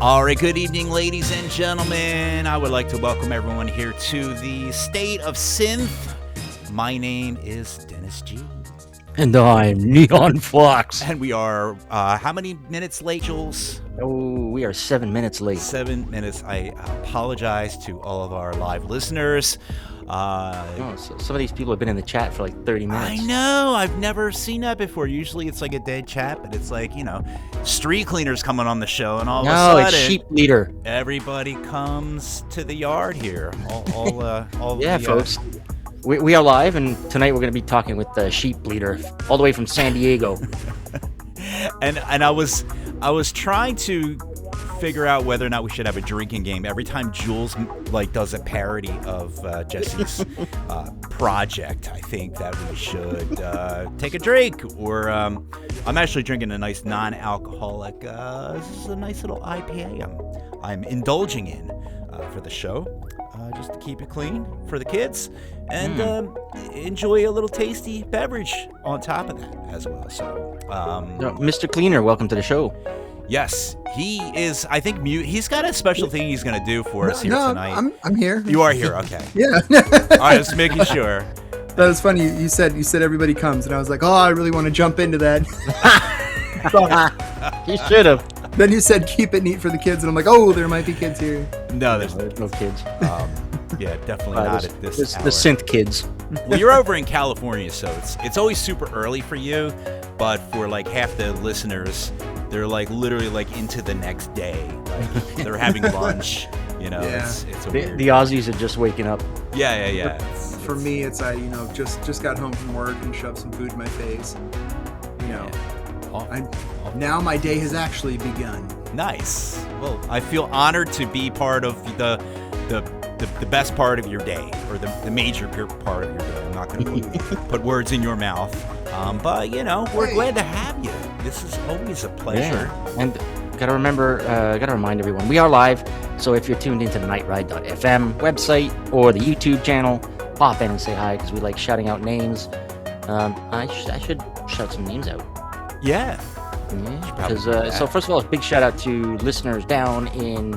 All right, good evening, ladies and gentlemen. I would like to welcome everyone here to the State of Synth. My name is Dennis G. And I'm Neon Fox. And we are, how many minutes late, Jules? Oh, we are 7 minutes late. 7 minutes. I apologize to all of our live listeners. So some of these people have been in the chat for like 30 minutes. I know. I've never seen that before. Usually it's like a dead chat, but it's like, street cleaners coming on the show, and all of a sudden... No, it's sheep leader. Everybody comes to the yard here. Yeah, folks. We are live, and tonight we're going to be talking with the sheep leader, all the way from San Diego. and I was trying to figure out whether or not we should have a drinking game every time Jules does a parody of Jesse's project. I think that we should take a drink, or I'm actually drinking a nice non-alcoholic. This is a nice little IPA I'm indulging in for the show, just to keep it clean for the kids and enjoy a little tasty beverage on top of that as well. So, Mr. Cleaner, welcome to the show. Yes, he is. I think he's got a special thing he's going to do for us here tonight. I'm here. You are here, okay. Yeah. All right, just making sure. That was funny. You said everybody comes, and I was like, oh, I really want to jump into that. You should have. Then you said keep it neat for the kids, and I'm like, oh, there might be kids here. No, there's no kids. Yeah, definitely not at this hour. The synth kids. Well, you're over in California, so it's always super early for you, but for like half the listeners, they're like literally like into the next day. Like they're having lunch, Yeah. It's a weird... The Aussies are just waking up. Yeah. For me, it's I just got home from work and shoved some food in my face. Now my day has actually begun. Nice. Well, I feel honored to be part of the best part of your day, or the major part of your day. I'm not going to put words in your mouth, but we're glad to have you. This is always a pleasure. Yeah. And gotta remind everyone, we are live. So if you're tuned into the nightride.fm website or the YouTube channel, pop in and say hi, because we like shouting out names. I should shout some names out. Yeah. Because so first of all, a big shout out to listeners down in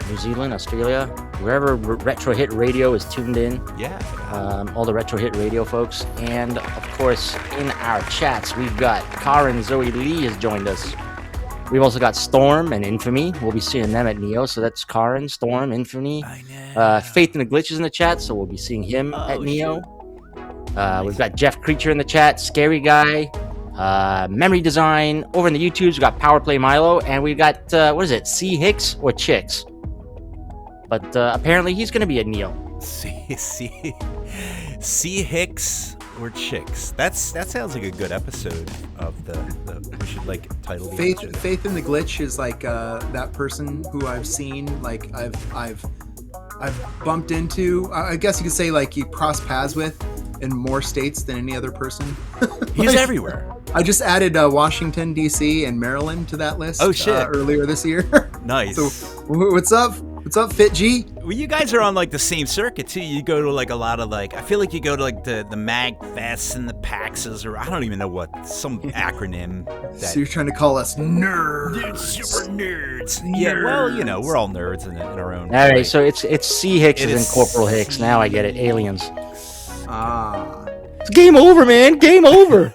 New Zealand, Australia, wherever Retro Hit Radio is tuned in. Yeah. All the Retro Hit Radio folks. And of course, in our chats, we've got Karen Zoe Lee has joined us. We've also got Storm and Infamy. We'll be seeing them at Neo. So that's Karen, Storm, Infamy. I know. Faith in the Glitch is in the chat, so we'll be seeing him at Neo. We've got Jeff Creature in the chat, Scary Guy, Memory Design. Over in the YouTubes, we've got Powerplay Milo, and we got, C. Hicks or Chicks? But apparently he's going to be at Neo. C. Hicks or Chicks. That sounds like a good episode of the we should title the episode. Faith in the Glitch is like that person who I've seen, I've bumped into. I guess you could say you cross paths with in more states than any other person. He's everywhere. I just added Washington, D.C. and Maryland to that list. Oh, shit. Earlier this year. Nice. So, what's up? What's up, Fit G? Well, you guys are on the same circuit too. You go to a lot of I feel like you go to the Mag Fests and the PAXs, or I don't even know what, some acronym. So you're trying to call us nerds? Dude, super nerds. Yeah, well, we're all nerds in our own way. All right, so it's C. Hicks and Corporal Hicks. Now I get it. Aliens. It's game over, man. Game over.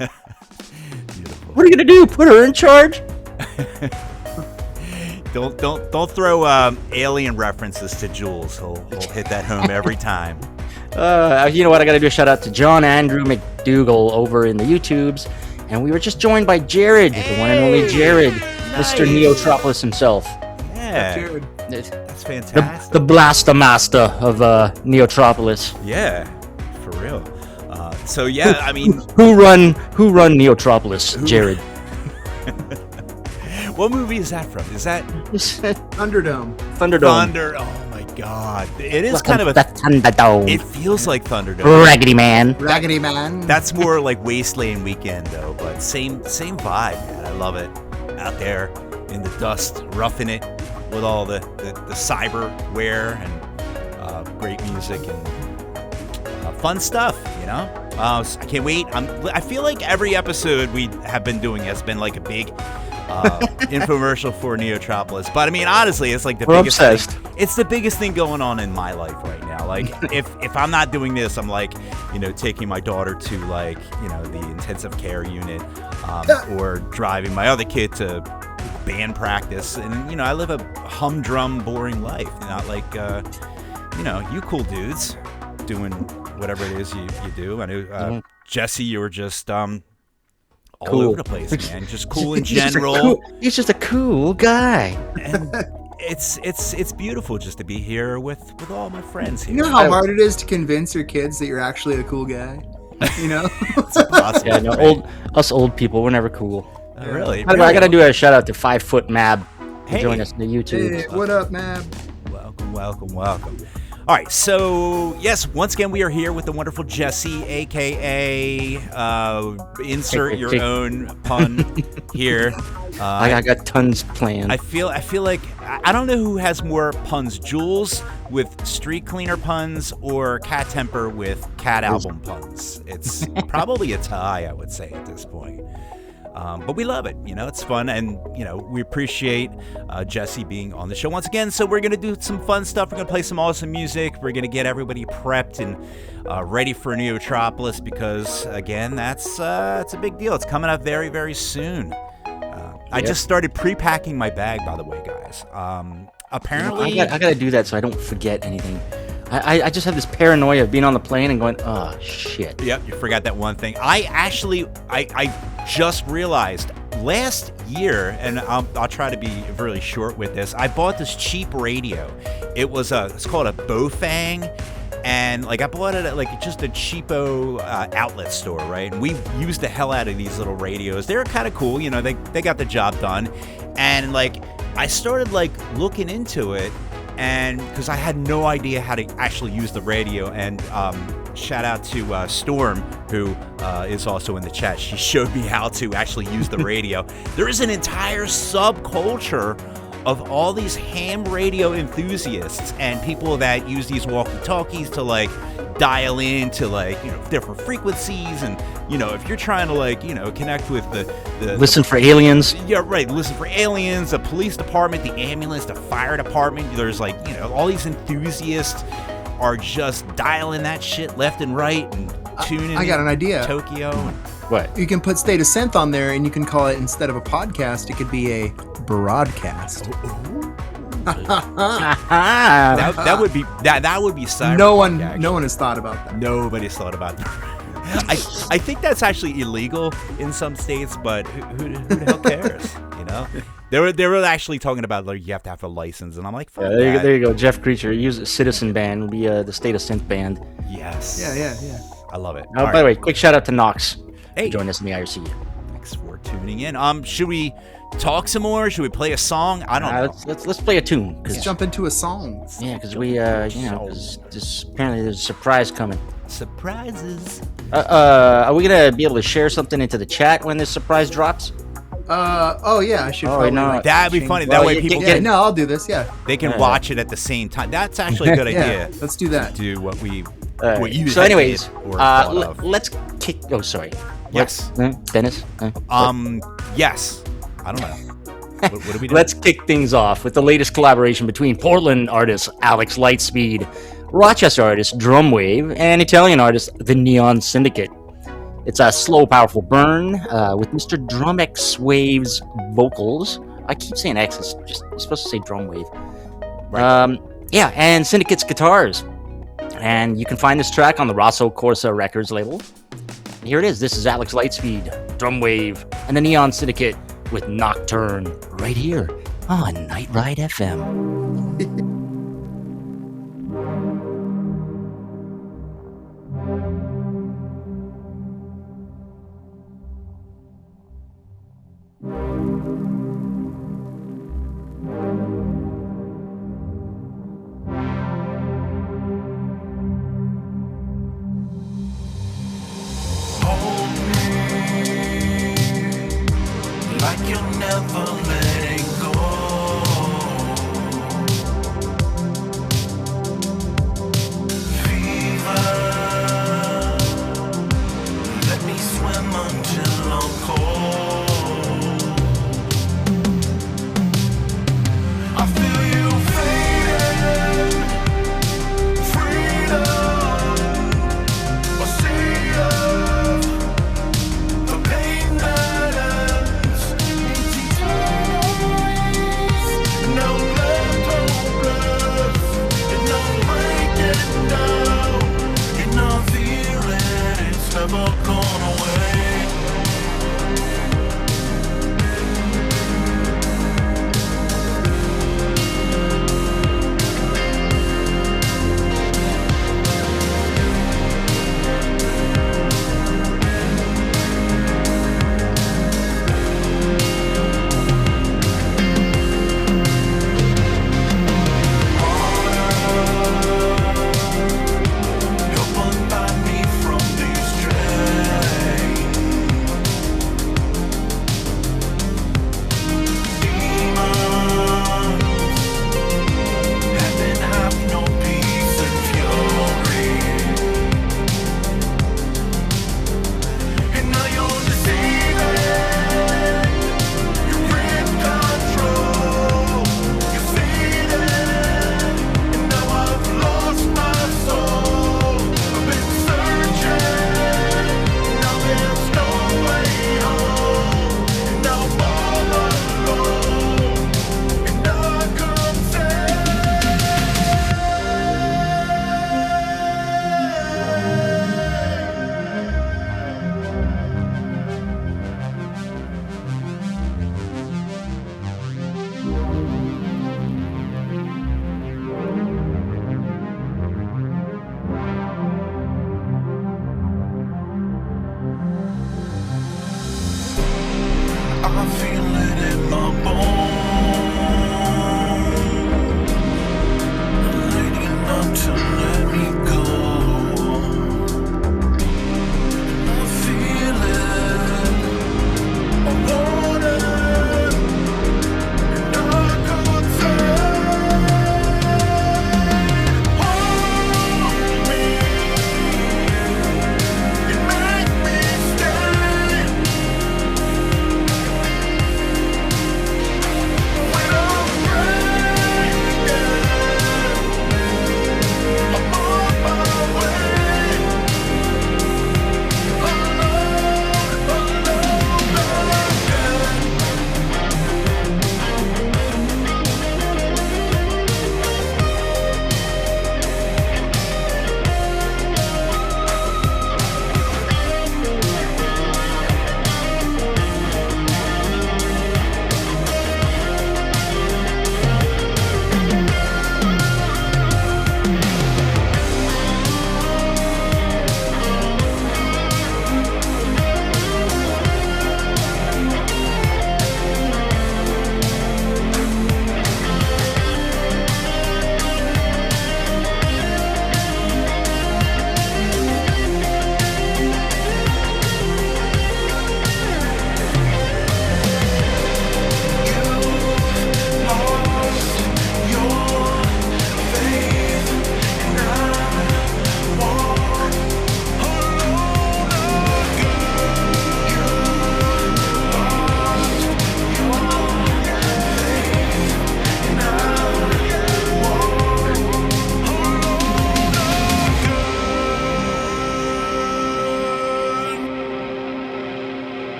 What are you gonna do? Put her in charge? Don't throw alien references to Jules. He'll hit that home every time. You know what? I got to do a shout out to John Andrew McDougall over in the YouTubes, and we were just joined by Jared, the one and only Jared, nice. Mr. Neotropolis himself. Yeah, Jared. That's fantastic. The Blaster Master of Neotropolis. Yeah, for real. So yeah, I mean, who run Neotropolis, Jared? What movie is that from? Is that Thunderdome? Thunderdome. Oh my God! It is kind of the Thunderdome. It feels like Thunderdome. Raggedy Man. That's more like Wasteland Weekend though, but same vibe, man. I love it. Out there in the dust, roughing it with all the cyberware and great music and fun stuff. I can't wait. I feel like every episode we have been doing has been a big infomercial for Neotropolis. But I mean, honestly, it's like the We're biggest obsessed. thing. It's the biggest thing going on in my life right now. Like, if I'm not doing this, I'm like, taking my daughter to like, the intensive care unit, or driving my other kid to band practice. And I live a humdrum, boring life. Not like, you cool dudes doing whatever it is you do. I know, Jesse, you were just all over the place, man. Just cool in general. He's just a cool guy. And it's beautiful just to be here with all my friends here. You know how hard it is to convince your kids that you're actually a cool guy? It's impossible. Yeah, no, us old people, we're never cool. Really? I gotta do a shout out to 5 Foot Mab to join us on the YouTube. Hey, what up, Mab? Welcome. All right, so yes, once again we are here with the wonderful Jesse, aka insert your own pun here. I got tons planned. I feel like I don't know who has more puns, Jules with street cleaner puns or Cat Temper with cat album puns. It's probably a tie, I would say, at this point. But we love it, it's fun, and we appreciate Jesse being on the show once again. So we're gonna do some fun stuff. We're gonna play some awesome music. We're gonna get everybody prepped and ready for Neotropolis because again, it's a big deal. It's coming up very, very soon. I just started pre-packing my bag, by the way, guys. Apparently, I gotta do that so I don't forget anything. I just have this paranoia of being on the plane and going, oh shit. Yep, you forgot that one thing. I just realized last year, and I'll try to be really short with this. I bought this cheap radio. It's called a Bofang, and like I bought it at like just a cheapo outlet store, right? And we used the hell out of these little radios. They were kind of cool, they got the job done, and like I started like looking into it. And because I had no idea how to actually use the radio, and shout out to Storm, who is also in the chat. She showed me how to actually use the radio. There is an entire subculture of all these ham radio enthusiasts and people that use these walkie-talkies to like dial in to like different frequencies, and if you're trying to like connect with the listen for aliens. Yeah, right. Listen for aliens, the police department, the ambulance, the fire department. There's like all these enthusiasts are just dialing that shit left and right and tuning. I got an idea. Tokyo. What? You can put State of Synth on there, and you can call it, instead of a podcast, it could be a broadcast. that would be cyber. No one has thought about that. Nobody's thought about that. I think that's actually illegal in some states, but who the hell cares? They were actually talking about like you have to have a license, and I'm like, fuck that. There you go, Jeff Creature. Use a Citizen band. Will be the State of Synth band. Yes. Yeah. I love it. By the way, quick shout out to Knox. Hey, join us in the IRC. Thanks for tuning in. Should we talk some more? Should we play a song? I don't know. Let's play a tune. Let's jump into a song. Yeah, because we apparently there's a surprise coming. Surprises. Are we gonna be able to share something into the chat when this surprise drops? Oh yeah, I should. Oh, probably, no. like, That'd be change- funny. That way people Yeah, no, I'll do this. Yeah, they can watch it at the same time. That's actually a good idea. Let's do that. Do what you. So, anyways, did or thought of. let's kick. Oh, sorry. Yes. Dennis. Yes. I don't know. What do we do? Let's kick things off with the latest collaboration between Portland artist Alex Lightspeed, Rochester artist DRUMxWAVE, and Italian artist The Neon Syndicate. It's a slow, powerful burn with Mr. DRUMxWAVE's vocals. I keep saying X. You're supposed to say DRUMxWAVE. Right. And Syndicate's guitars. And you can find this track on the Rosso Corsa Records label. Here it is. This is Alex Lightspeed, DRUMxWAVE, and the Neon Syndicate with Nocturne right here on Night Ride FM. Like you're never letting go.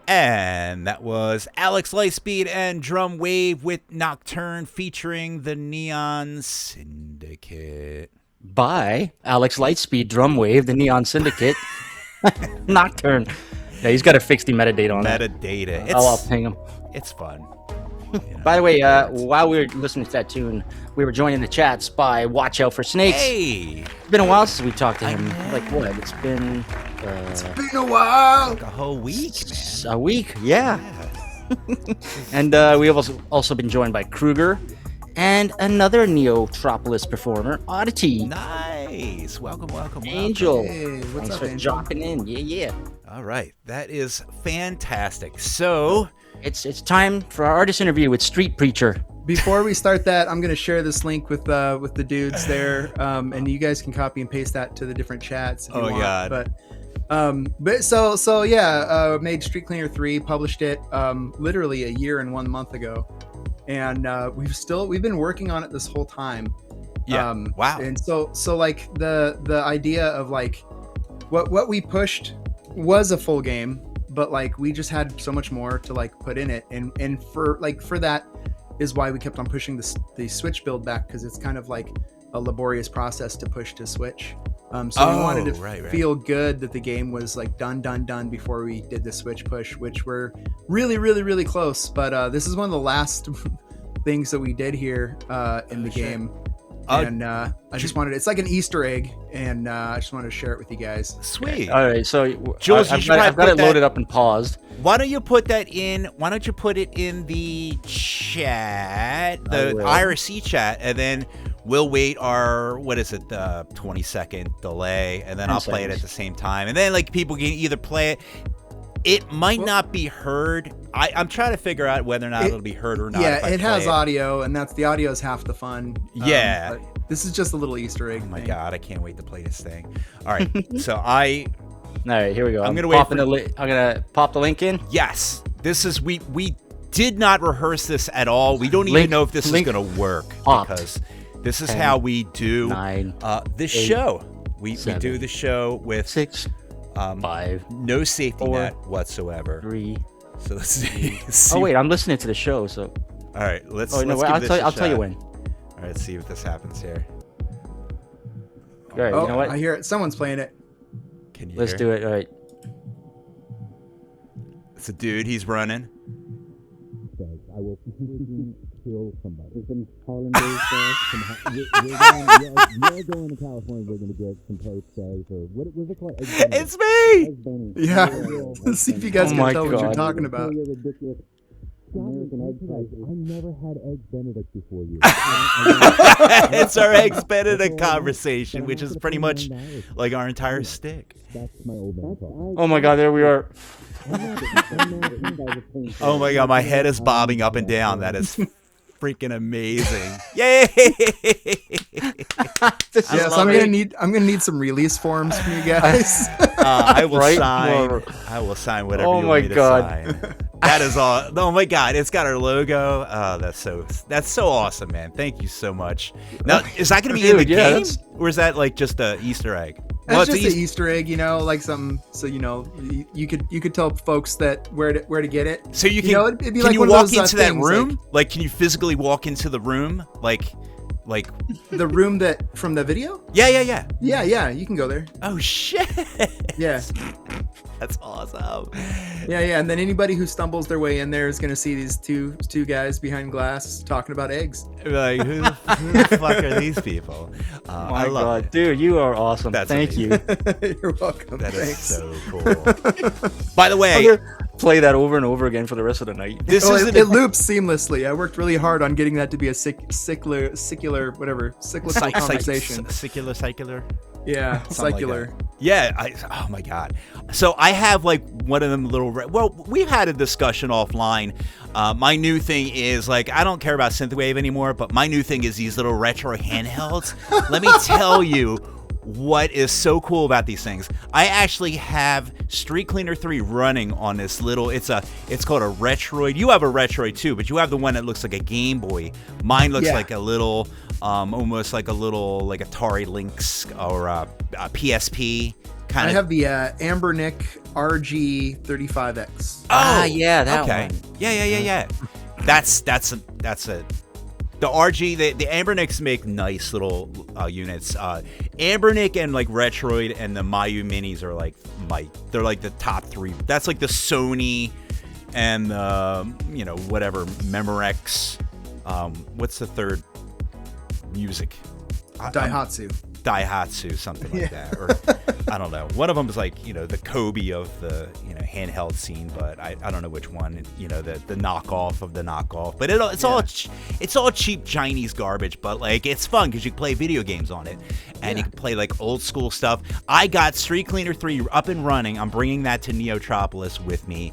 And that was Alex Lightspeed and DRUMxWAVE with Nocturne featuring the Neon Syndicate. By Alex Lightspeed, DRUMxWAVE The Neon Syndicate. Nocturne. Yeah, he's got to fix the metadata on that. Metadata. I'll ping him. It's fun. By the way, while we were listening to that tune, we were joined in the chats by Watch Out for Snakes. Hey! It's been a while since we talked to him. Like what? It's been a while. Like a whole week, man. A week, yeah. And we have also been joined by Kruger and another Neotropolis performer, Oddity. Nice. Welcome. Angel. Hey, what's Thanks up, for Angel? dropping in. Yeah. All right. That is fantastic. So... It's time for our artist interview with Street Preacher. Before we start that, I'm going to share this link with the dudes there, and you guys can copy and paste that to the different chats if you want. God. But so yeah, made Street Cleaner 3, published it literally a year and 1 month ago, and we've been working on it this whole time. Yeah. Wow. And so like the idea of like what we pushed was a full game, but like we just had so much more to like put in it, and for that is why we kept on pushing the Switch build back, because it's kind of like a laborious process to push to Switch. So we wanted to feel good that the game was like done before we did the Switch push, which we're really close. But this is one of the last things that we did here in the game. And I just wanted, it's like an Easter egg, and I just wanted to share it with you guys. Sweet. All right, so Jules, I've got it loaded up and paused. Why don't you put that in? Why don't you put it in the chat, the IRC chat, and then we'll wait our 20-second delay, and then I'll play it at the same time, and then like people can either play it. It might not be heard. I'm trying to figure out whether or not it'll be heard or not. Yeah, it has audio, and the audio is half the fun. Yeah. But this is just a little Easter egg. Oh my God, I can't wait to play this thing. All right, so all right, here we go. I'm gonna pop the link in. Yes, this is we did not rehearse this at all. We don't even know if this is gonna work because this is how we do this show. We do the show with 6, 5, no safety 4, net whatsoever. 3. So let's see. Oh wait, I'm listening to the show. So. All right, let's. I'll tell you when. All right, let's see if this happens here. All right, you know what? I hear it. Someone's playing it. Can you? Let's do it. All right. It's a dude. He's running. I will kill somebody. There's some Harlem Days we're going to California. We're going to get some posters or what was it called? It's me. Yeah. Let's see if you guys can tell what you're talking about. American egg prices. I never had eggs Benedict before you. It's our eggs Benedict conversation, which is pretty much like our entire stick. That's my old man talk. Oh my God, there we are. Oh my God, my head is bobbing up and down. That is freaking amazing! Yay! Yes, I'm gonna need some release forms from you guys. I will Right? sign. I will sign whatever Oh you my want me to God. sign. That is all. Oh my God, it's got our logo. Oh, that's so awesome, man. Thank you so much. Now, is that going to be in the Dude, yeah, game, that's- or is that like just a Easter egg? It's it's just a an Easter egg, you know, like something. So you could tell folks that where to get it. So you can, it'd be can like you one of walk those, into that things, room? Like, can you physically walk into the room? Like, the room that from the video. yeah. Yeah, you can go there. Oh shit! Yeah, That's awesome. yeah, and then anybody who stumbles their way in there is gonna see these two guys behind glass talking about eggs. Like, who the fuck are these people? I My love God, it. dude, you are awesome. That's Thank you. You're welcome. That is Thanks. so cool. By the I'm way, gonna play that over and over again for the rest of the night. this Oh, is it loops seamlessly. I worked really hard on getting that to be a cyclical conversation. Secular. Yeah, Something like secular. that. Yeah. Oh my God. So I have like one of them little. Well, we've had a discussion offline. My new thing is like I don't care about synthwave anymore, but my new thing is these little retro handhelds. Let me tell you what is so cool about these things. I actually have Street Cleaner 3 running on this little. It's called a Retroid. You have a Retroid too, but you have the one that looks like a Game Boy. Mine looks Yeah. like a little. Almost like a little like Atari Lynx or a PSP kind I of. have the Ambernick RG35X. Yeah, that okay. one. Yeah. That's it. The RG, the Ambernicks make nice little units. Ambernick and like Retroid and the Mayu Minis are like they're like the top three. That's like the Sony and whatever Memorex. What's the third? Music. Daihatsu, something like that, or I don't know. One of them is like the Kobe of the handheld scene, but I don't know which one. The knockoff of the knockoff. But it's all cheap Chinese garbage. But like it's fun because you can play video games on it, and you can play like old school stuff. I got Street Cleaner 3 up and running. I'm bringing that to Neotropolis with me,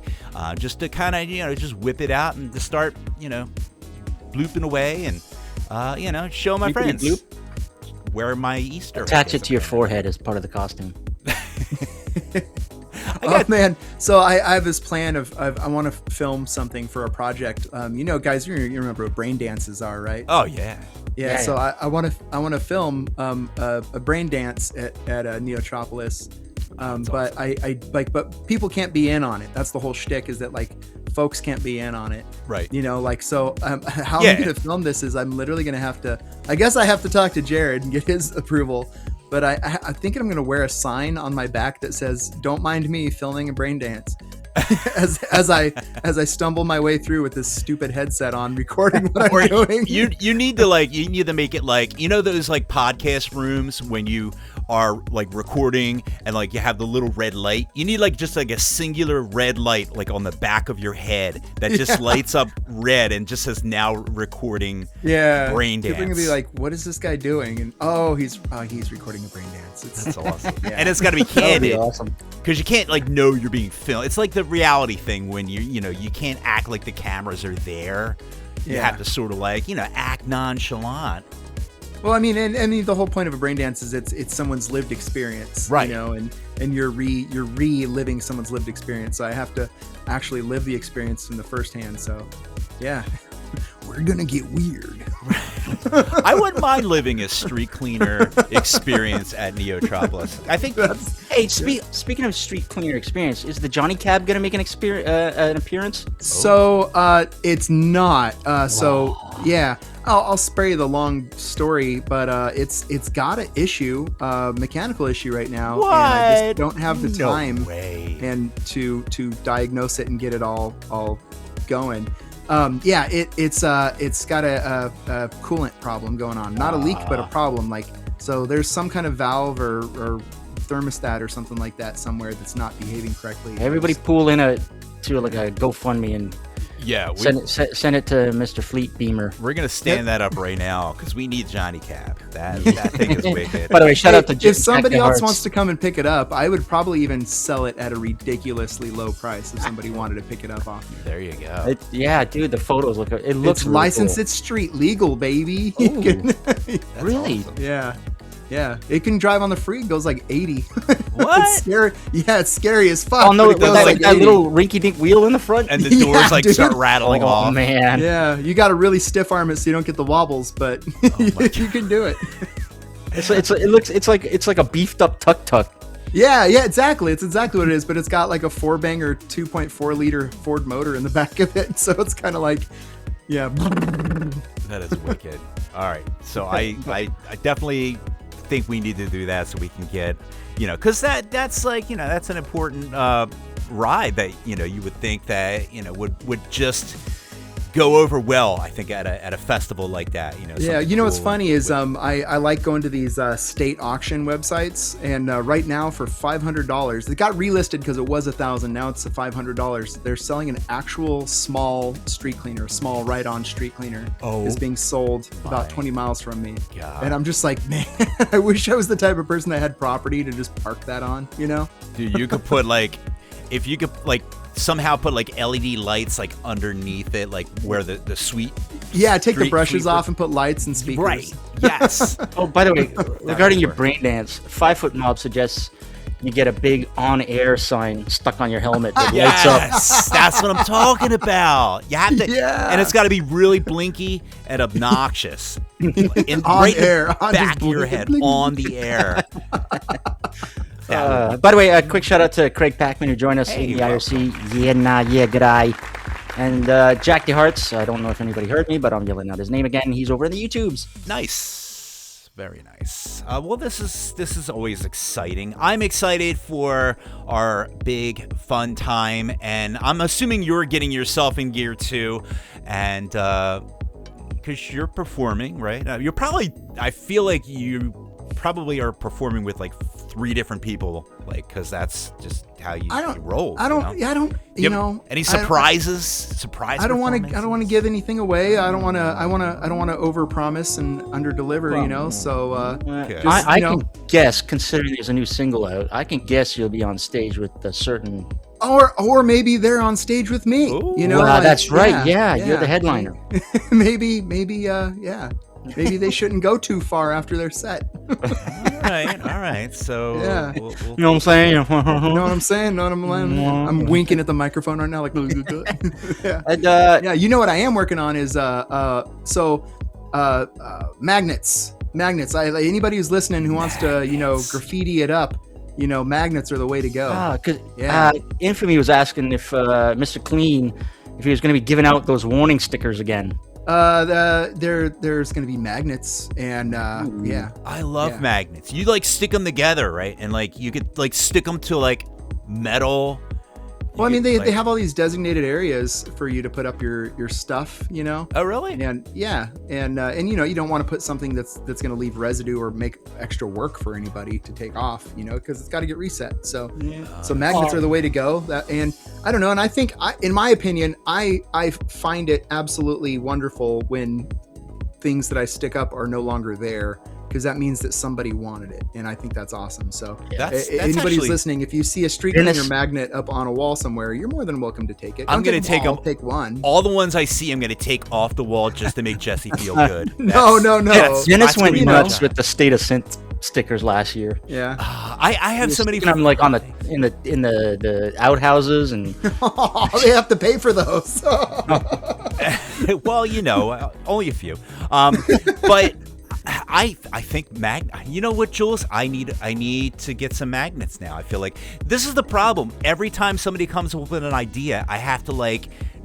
just to kind of just whip it out and to start blooping away and. Show my friends. Bloop. Where my Easter Attach egg it to your forehead as part of the costume. Oh man! So I have this plan of I want to film something for a project. Guys, you remember what brain dances are, right? Oh yeah. Yeah. So I want to film a brain dance at Neotropolis. But awesome. but people can't be in on it. That's the whole shtick, is that like folks can't be in on it. Right. So how I'm going to film this is I'm literally going to have to, I guess I have to talk to Jared and get his approval. But I think I'm going to wear a sign on my back that says, "Don't mind me filming a brain dance." as I stumble my way through with this stupid headset on, recording what I'm doing. You need to make it like those like podcast rooms when you are like recording and like you have the little red light. You need like just like a singular red light like on the back of your head that just lights up red and just says now recording brain dance. People are gonna be like, "What is this guy doing?" And he's recording a brain dance. That's awesome. And it's got to be candid. Awesome. Because you can't like know you're being filmed. It's like the reality thing when you can't act like the cameras are there. You have to sort of like act nonchalant. Well, I mean, and the whole point of a brain dance is it's someone's lived experience, right? And you're reliving someone's lived experience. So I have to actually live the experience from the first hand. So, yeah, we're gonna get weird. I wouldn't mind living a Street Cleaner experience at Neotropolis. I think. Hey, speaking of Street Cleaner experience, is the Johnny Cab gonna make an appearance? So it's not. So yeah, I'll spare you the long story, but it's got an issue, mechanical issue right now, What? and I just don't have the time and to diagnose it and get it all going. It's got a coolant problem going on, not a leak, but a problem. Like, so there's some kind of valve or thermostat or something like that somewhere that's not behaving correctly. Everybody pool in to like a GoFundMe and Yeah, Send it to Mr. Fleet Beamer. we're gonna stand that up right now because we need Johnny Cab. That thing is wicked. By the way, shout out to If somebody Jack else Hearts. wants to come and pick it up, I would probably even sell it at a ridiculously low price if somebody wanted to pick it up off me. There you go. Yeah, dude, the photos look. It looks It's really licensed, cool. it's street legal, baby. Ooh. That's Really? awesome. Yeah. It can drive on the free. It goes like 80. What? It's scary. Yeah, it's scary as fuck. Oh no, but it goes that, like that 80. little rinky-dink wheel in the front. And the doors Yeah, like dude. start rattling oh off. man. Yeah, you got to really stiff arm it so you don't get the wobbles, but you can do it. It's like a beefed up tuk-tuk. Yeah, exactly. It's exactly what it is, but it's got like a 4-banger 2.4 liter Ford motor in the back of it, so it's kind of like, yeah. That is wicked. All right, so I definitely think we need to do that so we can get, because that's like, that's an important ride that you would think that would just go over well. I think at a festival like that. Yeah, something what's cool funny is with- I like going to these state auction websites, and right now for $500, it got relisted because it was $1,000. Now it's $500. They're selling an actual small street cleaner, a small ride-on street cleaner. Oh is being sold my about 20 miles from me. God. And I'm just like, man, I wish I was the type of person that had property to just park that on. Dude, you could put if you could somehow put LED lights underneath it, where the sweet Yeah, take the street brushes sweeper- off and put lights and speakers. Right. Yes. Oh, by the way, regarding your work. brain dance, 5 Foot Mob suggests you get a big on-air sign stuck on your helmet that lights up. Yes, that's what I'm talking about. You have to, Yeah. and it's got to be really blinky and obnoxious. In, On right in air, the on back just of your blink, head, blink. on the air. By the way, a quick shout out to Craig Packman who joined us Hey, in the IRC. Yeah, good eye. And Jack DeHarts, I don't know if anybody heard me, but I'm yelling out his name again. He's over in the YouTubes. Nice, very nice. Well, this is always exciting. I'm excited for our big fun time, and I'm assuming you're getting yourself in gear too, and because you're performing, right? You're probably. I feel like you probably are performing with 3 different people, because that's just how you roll. I don't. you know? I don't. Any I don't- surprises? Surprise. I don't want to. I performances? don't want to give anything away. I don't want to. I don't want to overpromise and underdeliver. So. Okay. I you know- can guess, considering there's a new single out, I can guess you'll be on stage with a certain. Or maybe they're on stage with me. Ooh. Wow, that's right. Yeah, you're the headliner. maybe. Yeah. Maybe they shouldn't go too far after their set. All right. So Yeah. we'll You know what I'm saying? You know what I'm saying? Know what I'm winking at the microphone right now, like. Yeah. And, Yeah, you know what I am working on is magnets. Anybody who's listening who wants to graffiti it up, magnets are the way to go. Because Infamy was asking if Mr. Clean, if he was going to be giving out those warning stickers again. There's gonna be magnets, and yeah. I love Yeah. magnets. You stick them together, right? And you could stick them to metal. Well, I mean, You they could, have all these designated areas for you to put up your stuff, Oh, really? and yeah, and you don't want to put something that's going to leave residue or make extra work for anybody to take off, because it's got to get reset. So magnets are the way to go. And I don't know, and I think, in my opinion, I find it absolutely wonderful when things that I stick up are no longer there, because that means that somebody wanted it, and I think that's awesome. So That's anybody who's actually- listening, if you see a street Dennis- cleaner magnet up on a wall somewhere, you're more than welcome to take it. I'm Don't gonna get take all, them- take one. All the ones I see, I'm gonna take off the wall just to make Jesse feel good. No. That's Dennis went what we nuts do. with the State of Synth stickers last year. Yeah. I have so many. I'm on the outhouses and They have to pay for those. Well, only a few. But I think you know what, Jules? I need to get some magnets now. I feel like this is the problem. Every time somebody comes up with an idea, I have to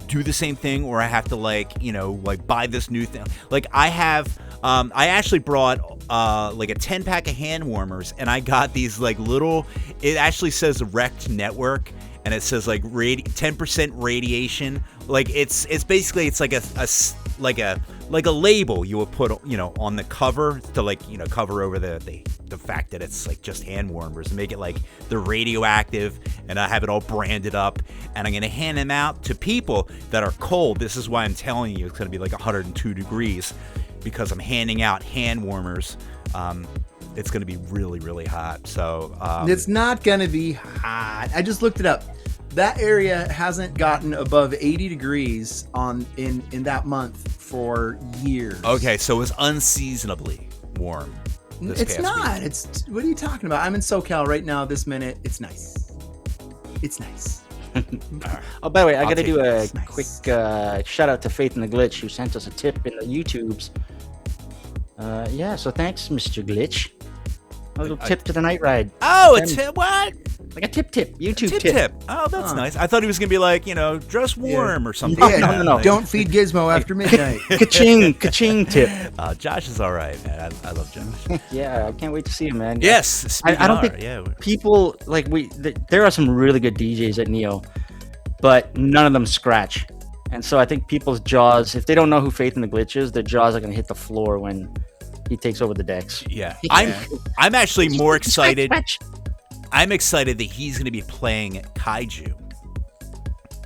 do the same thing, or I have to buy this new thing. I have I actually brought a 10-pack of hand warmers, and I got these little, it actually says Wrecked Network, and it says 10% radiation. It's basically, it's like a like a label you would put, on the cover to like, cover over the fact that it's like just hand warmers, and make it like they're radioactive, and I have it all branded up, and I'm going to hand them out to people that are cold. This is why I'm telling you it's going to be like 102 degrees, because I'm handing out hand warmers. It's going to be really, really hot. So it's not going to be hot. I just looked it up. That area hasn't gotten above 80 degrees in that month for years. Okay, so it was unseasonably warm. It's not. Week. What are you talking about? I'm in SoCal right now. This minute, it's nice. It's nice. Oh, by the way, I got to do a nice. quick shout out to Faith in the Glitch, who sent us a tip in the YouTubes. So thanks, Mr. Glitch. A little tip to the night ride. Oh, a tip? What? Like a tip. YouTube tip. Oh, that's nice. I thought he was going to be like, dress warm or something. Yeah, no. Don't feed Gizmo after midnight. Ka-ching tip. Josh is all right, man. I love Josh. Yeah, I can't wait to see him, man. Yes. I don't think people, like, there are some really good DJs at Neo, but none of them scratch. And so I think people's jaws, if they don't know who Faith in the Glitch is, their jaws are going to hit the floor when he takes over the decks. Yeah. I'm actually more excited. I'm excited that he's going to be playing Kaiju.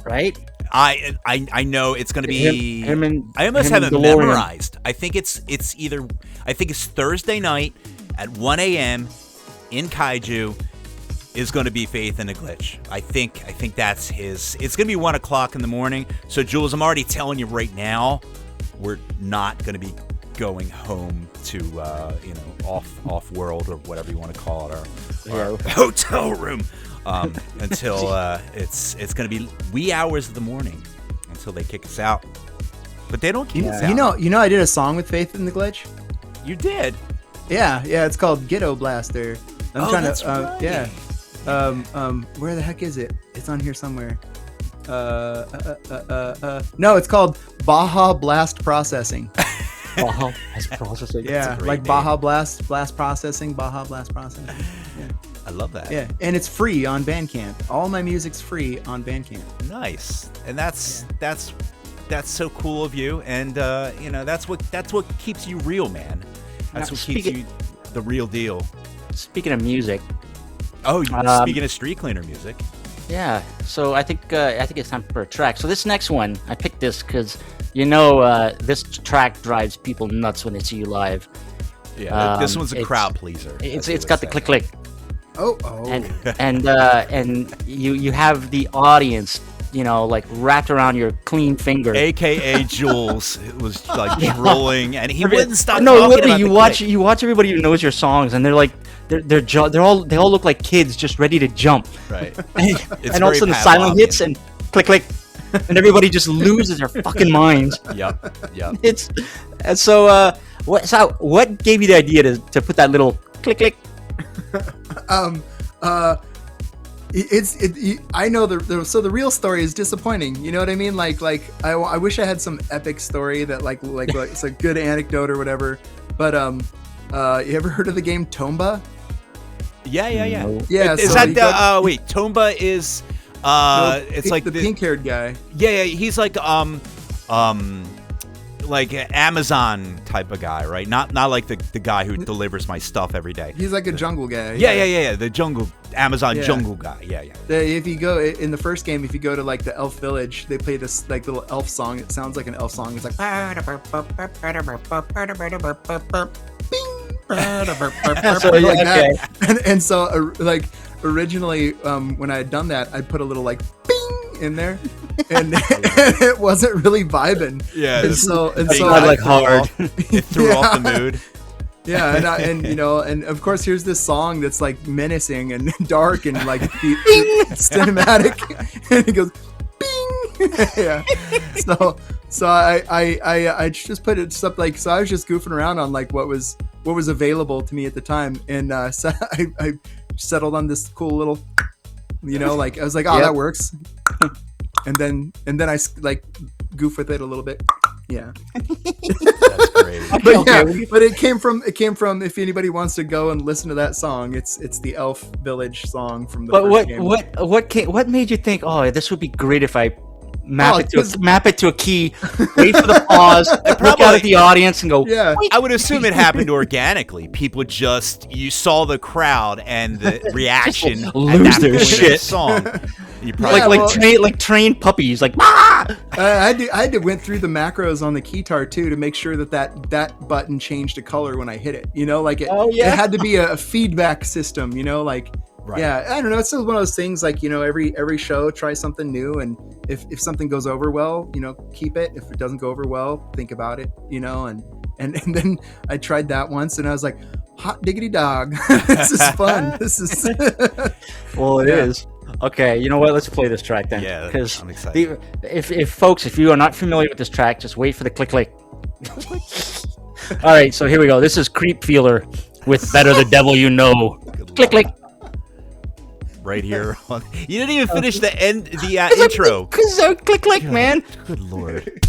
Right? I know it's going to be I almost have it DeLorean. memorized. I think it's Thursday night at 1 a.m. in Kaiju is going to be Faith in the Glitch. I think that's his. It's going to be 1 o'clock in the morning. So Jules, I'm already telling you right now, we're not going to be going home to off world or whatever you want to call it, our hotel room until it's going to be wee hours of the morning until they kick us out. But they don't kick us out. You know I did a song with Faith in the Glitch. You did? Yeah, it's called Ghetto Blaster. I'm trying that's to right. yeah. Where the heck is it? It's on here somewhere. No, it's called Baja Blast Processing. Baja Blast Processing. Yeah, like Baja Blast Processing. Baja Blast Processing. Yeah. I love that. Yeah, and it's free on Bandcamp. All my music's free on Bandcamp. Nice, and that's so cool of you, and that's what keeps you real, man. That's what keeps you the real deal. Speaking of music. Oh, speaking of street cleaner music. Yeah, so I think it's time for a track. So this next one, I picked this because this track drives people nuts when they see you live. Yeah, this one's a crowd pleaser. It's got the click. Oh. And you have the audience, like wrapped around your clean finger. AKA Jules was like rolling, and he wouldn't stop. No, talking literally, about you watch everybody who knows your songs, and they're like, they all look like kids just ready to jump. Right. And all of a sudden the silent hits and click, and everybody just loses their fucking minds. Yep. What gave you the idea to put that little click? I know the real story is disappointing. You know what I mean? Like I wish I had some epic story that like it's a good anecdote or whatever. But you ever heard of the game Tomba? Yeah. Yeah. Is that wait? Tomba is it's like the pink-haired guy. Yeah. He's like like an Amazon type of guy, right? Not like the guy who delivers my stuff every day. He's like a jungle guy. Yeah. The jungle Amazon jungle guy. Yeah. If you go in the first game, if you go to like the elf village, they play this like little elf song. It sounds like an elf song. It's like that. And so like originally when I had done that, I put a little like bing in there, and it wasn't really vibing. Yeah, and so like hard. It threw off the mood. Yeah, and of course here's this song that's like menacing and dark and like cinematic, and it goes bing. Yeah. So I just put it stuff like, so I was just goofing around on like what was available to me at the time, and so I settled on this cool little, like I was like, that works, and then I like goof with it a little bit. Yeah. That's great. But it came from if anybody wants to go and listen to that song, it's the Elf Village song from the first game. What made you think, this would be great if I map it to a key, wait for the pause, look out at the audience, and go. Yeah. I would assume it happened organically. People you saw the crowd and the reaction lose at that their point shit. in the song. You probably Like trained puppies, like ah! I had to went through the macros on the keytar too to make sure that button changed a color when I hit it. You know, like it had to be a feedback system. You know, like. Right. Yeah, I don't know. It's one of those things like, you know, every show, try something new. And if something goes over well, you know, keep it. If it doesn't go over well, think about it, you know. And then I tried that once and I was like, hot diggity dog. This is fun. This is. Well, it is. Okay, you know what? Let's play this track then. Yeah, because I'm excited. If you are not familiar with this track, just wait for the click. All right, so here we go. This is Creep Feeler with Better the Devil You Know. Click. Right here. You didn't even finish the intro. Because click, man. Good Lord.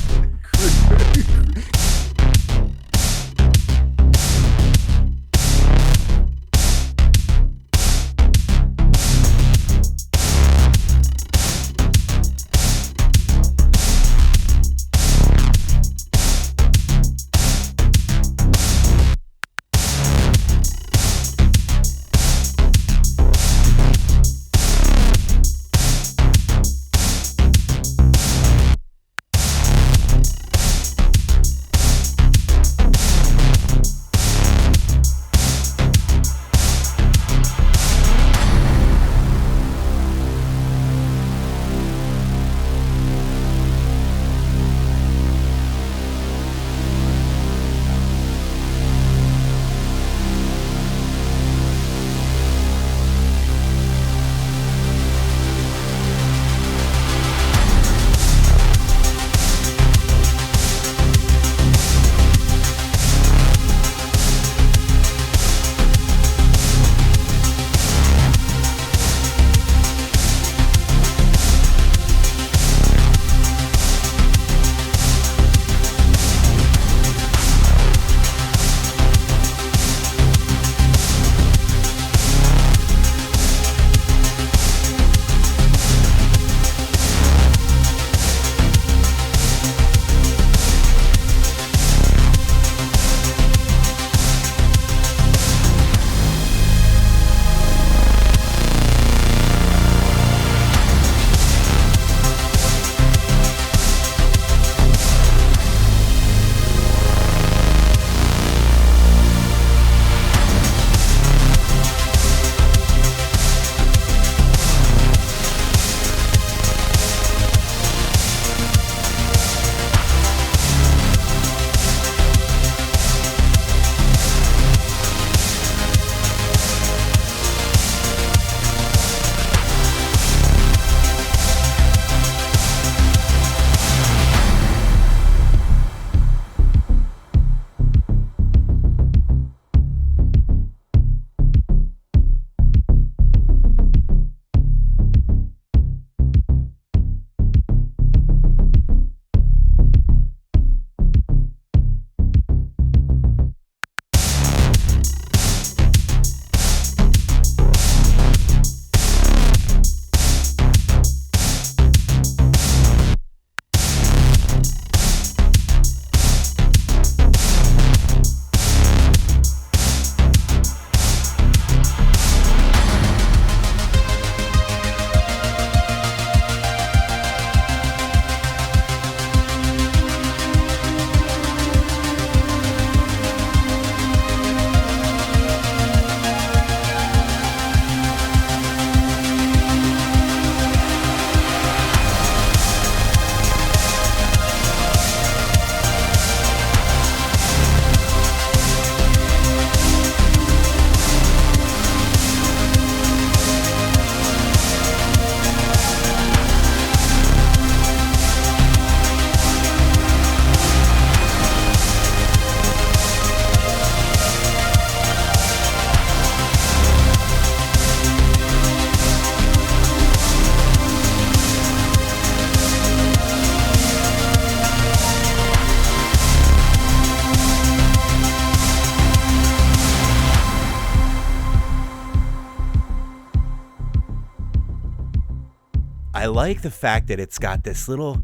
I like the fact that it's got this little.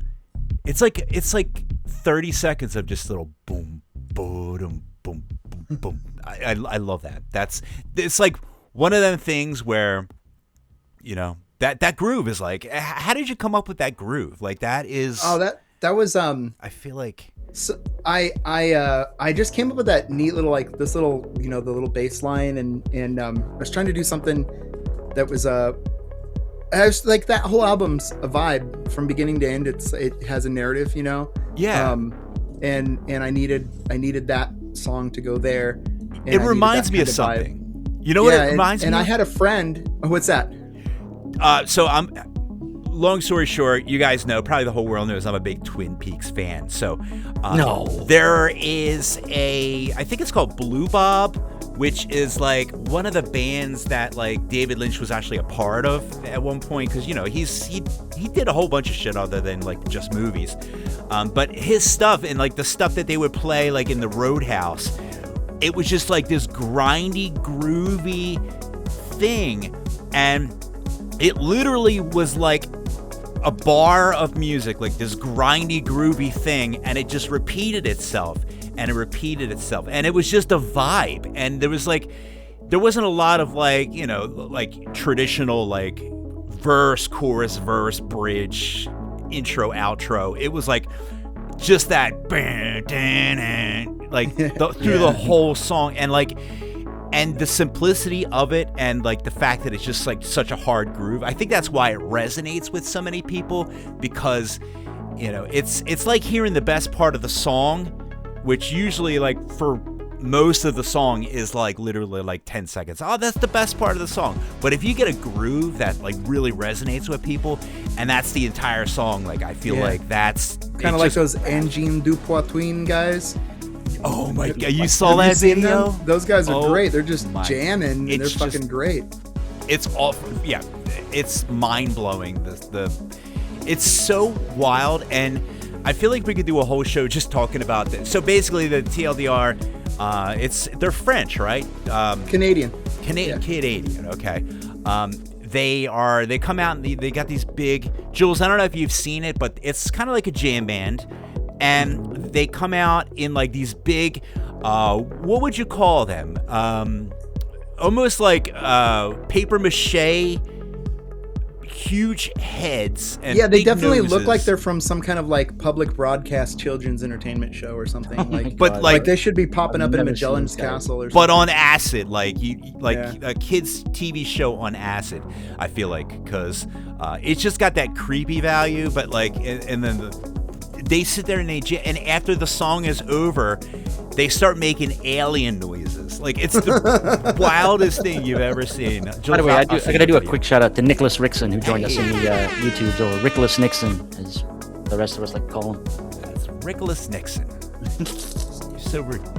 It's like 30 seconds of just little boom, boom, boom, boom, boom. I love that. It's like one of them things where, that groove is like. How did you come up with that groove? Like that is. Oh, that was I feel like. So I just came up with that neat little like this little the little bass line and I was trying to do something that was like that whole album's a vibe from beginning to end. It has a narrative, Yeah. And I needed that song to go there. And It reminds me of something. You know what it reminds me of? And I had a friend. What's that? So long story short, you guys know, probably the whole world knows, I'm a big Twin Peaks fan. So there is I think it's called Blue Bob, which is like one of the bands that like David Lynch was actually a part of at one point, because he did a whole bunch of shit other than like just movies, but his stuff and like the stuff that they would play like in the Roadhouse, it was just like this grindy, groovy thing, and it literally was like a bar of music, like this grindy, groovy thing, and it just repeated itself, and it repeated itself, and it was just a vibe. And there wasn't a lot of like, like traditional like verse, chorus, verse, bridge, intro, outro. It was like just that like through the whole song, and the simplicity of it, and like the fact that it's just like such a hard groove. I think that's why it resonates with so many people, because it's like hearing the best part of the song, which usually like for most of the song is like literally like 10 seconds. Oh, that's the best part of the song. But if you get a groove that like really resonates with people, and that's the entire song, like I feel like that's kind of like those Engine du Poitvin guys. Oh my god, you saw that video? Those guys are great. They're just jamming, and they're fucking great. It's all, it's mind-blowing. It's so wild, and I feel like we could do a whole show just talking about this. So basically the TLDR, they're French, right? Canadian, okay. They come out and they got these big, Jules, I don't know if you've seen it, but it's kind of like a jam band. And they come out in like these big, what would you call them? Almost like paper mache, huge heads. And they definitely noses. look like they're from some kind of like public broadcast children's entertainment show or something. Like, but like they should be popping up in Magellan's Castle or something. But on acid, like a kid's TV show on acid. I feel like, because it's just got that creepy value, but like, and then they sit there and and after the song is over, they start making alien noises. Like, it's the wildest thing you've ever seen. Jules, by the way, I gotta do a quick shout out to Nicholas Rickson, who joined us in the YouTubes, or Rickless Nixon, as the rest of us like to call him. That's Rickless Nixon.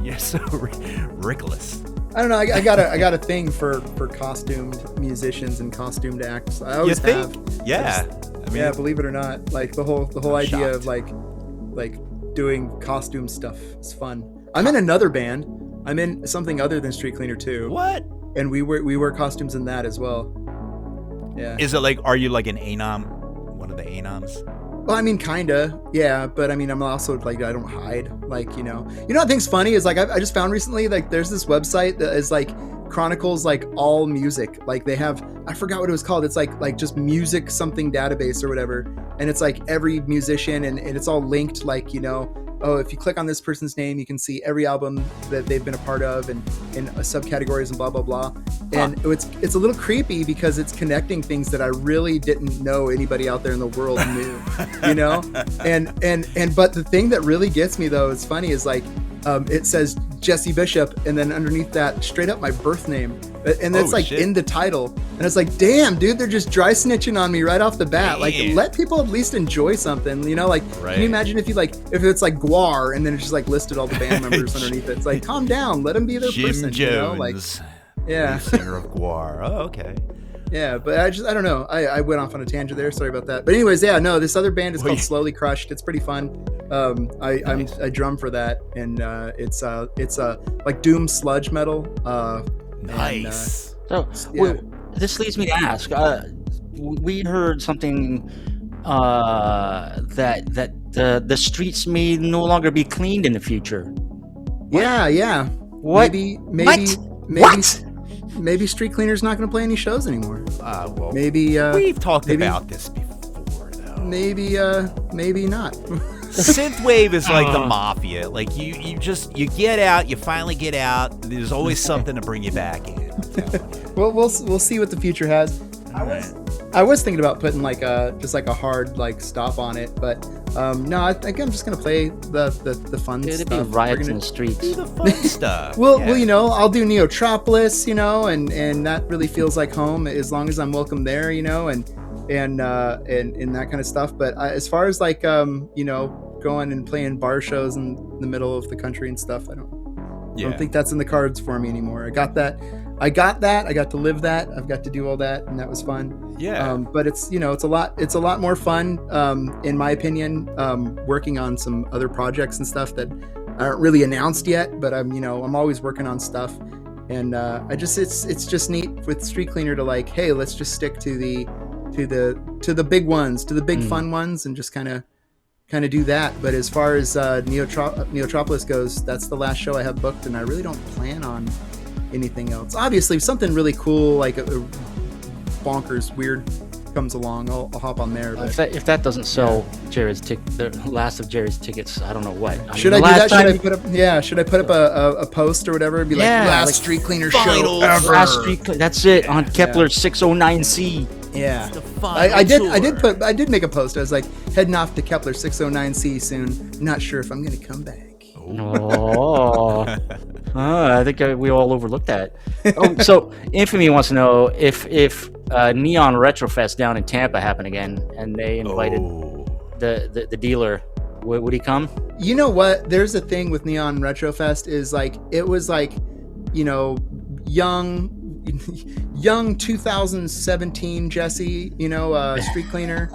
You're so Rickless. I don't know. I got a thing for costumed musicians and costumed acts. I always have. Yeah. Believe it or not, like the whole idea of like doing costume stuff is fun. I'm in another band. I'm in something other than Street Cleaner 2. What? And we wear costumes in that as well. Yeah. Is it like, are you like an anom? One of the anoms? Well, I mean, kinda, yeah. But I mean, I'm also like, I don't hide. Like, what I think's funny is like, I just found recently, like, there's this website that is like chronicles like all music. Like they have, I forgot what it was called. It's like just music something database or whatever. And it's like every musician, and it's all linked, like, if you click on this person's name, you can see every album that they've been a part of, and in subcategories and blah blah blah. And it's a little creepy because it's connecting things that I really didn't know anybody out there in the world knew, and but the thing that really gets me though, is funny, is like it says Jesse Bishop, and then underneath that, straight up my birth name, and that's shit. In the title, and it's like, damn, dude, they're just dry snitching on me right off the bat. Damn. Like, let people at least enjoy something, like, right. Can you imagine if it's like Guar, and then it's just like listed all the band members underneath it? It's like, calm down, let them be their Jim person, Jones, like, yeah, singer of Guar. Oh, okay. Yeah, but I don't know. I went off on a tangent there. Sorry about that. But anyways, yeah, no, this other band is called Slowly Crushed. It's pretty fun. I drum for that, and it's like doom sludge metal. Nice. This leads me to ask, we heard something that the streets may no longer be cleaned in the future. Yeah. What? Maybe Street Cleaner's not going to play any shows anymore. Well, Maybe we've talked about this before, though. maybe not. Synthwave is like the mafia. Like you get out, you finally get out. There's always something to bring you back in. Well, we'll see what the future has. I was thinking about putting like a hard like stop on it, but no, I think I'm just gonna play the fun It'd stuff. be riots in the streets. Do the fun stuff. Well, I'll do Neotropolis, and that really feels like home as long as I'm welcome there, and that kind of stuff. But as far as like going and playing bar shows in the middle of the country and stuff, I don't think that's in the cards for me anymore. I got that. I got to live that. I've got to do all that, and that was fun. Yeah. But it's a lot more fun, in my opinion, working on some other projects and stuff that aren't really announced yet. But I'm always working on stuff, and it's just neat with Street Cleaner to like, hey, let's just stick to the big ones, to the big fun ones, and just kind of do that. But as far as Neotropolis goes, that's the last show I have booked, and I really don't plan on anything else. Obviously, if something really cool, like a bonkers weird comes along, I'll hop on there. But If that doesn't sell the last of Jerry's tickets, I don't know what. Should I do that? Should I put up a post or whatever? Be like, last Street Cleaner show ever. Last that's it on Kepler 609C. Yeah, I did make a post. I was like, heading off to Kepler 609C soon. Not sure if I'm gonna come back. I think we all overlooked that. So Infamy wants to know if Neon Retrofest down in Tampa happened again, and they invited the dealer, would he come? You know what? There's a thing with Neon Retrofest is like, it was like, young 2017 Jesse, Street Cleaner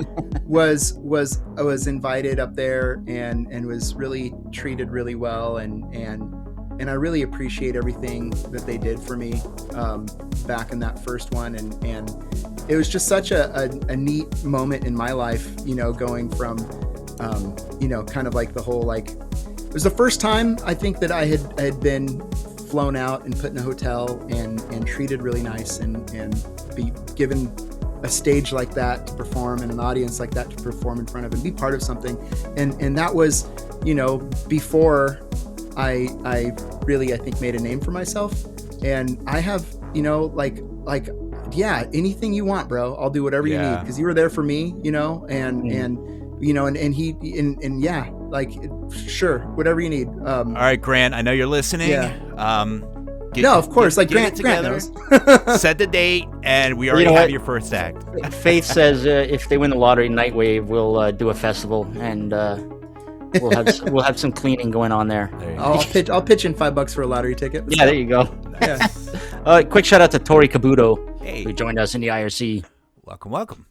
was invited up there and was really treated really well, and I really appreciate everything that they did for me back in that first one, and it was just such a neat moment in my life, going from kind of like the whole, like, it was the first time I think that I had been flown out and put in a hotel and treated really nice and be given a stage like that to perform and an audience like that to perform in front of and be part of something, and that was before I really, I think, made a name for myself. And I have anything you want, bro, I'll do whatever you need, because you were there for me, sure, whatever you need. All right, Grant, I know you're listening. Of course, Grant knows. Set the date, and we already have your first act. Faith says if they win the lottery, Nightwave will do a festival, and we'll have some cleaning going on there. I'll pitch in $5 for a lottery ticket. Yeah, there you go. Yeah. Quick shout out to Tori Kabuto, who joined us in the IRC. Welcome.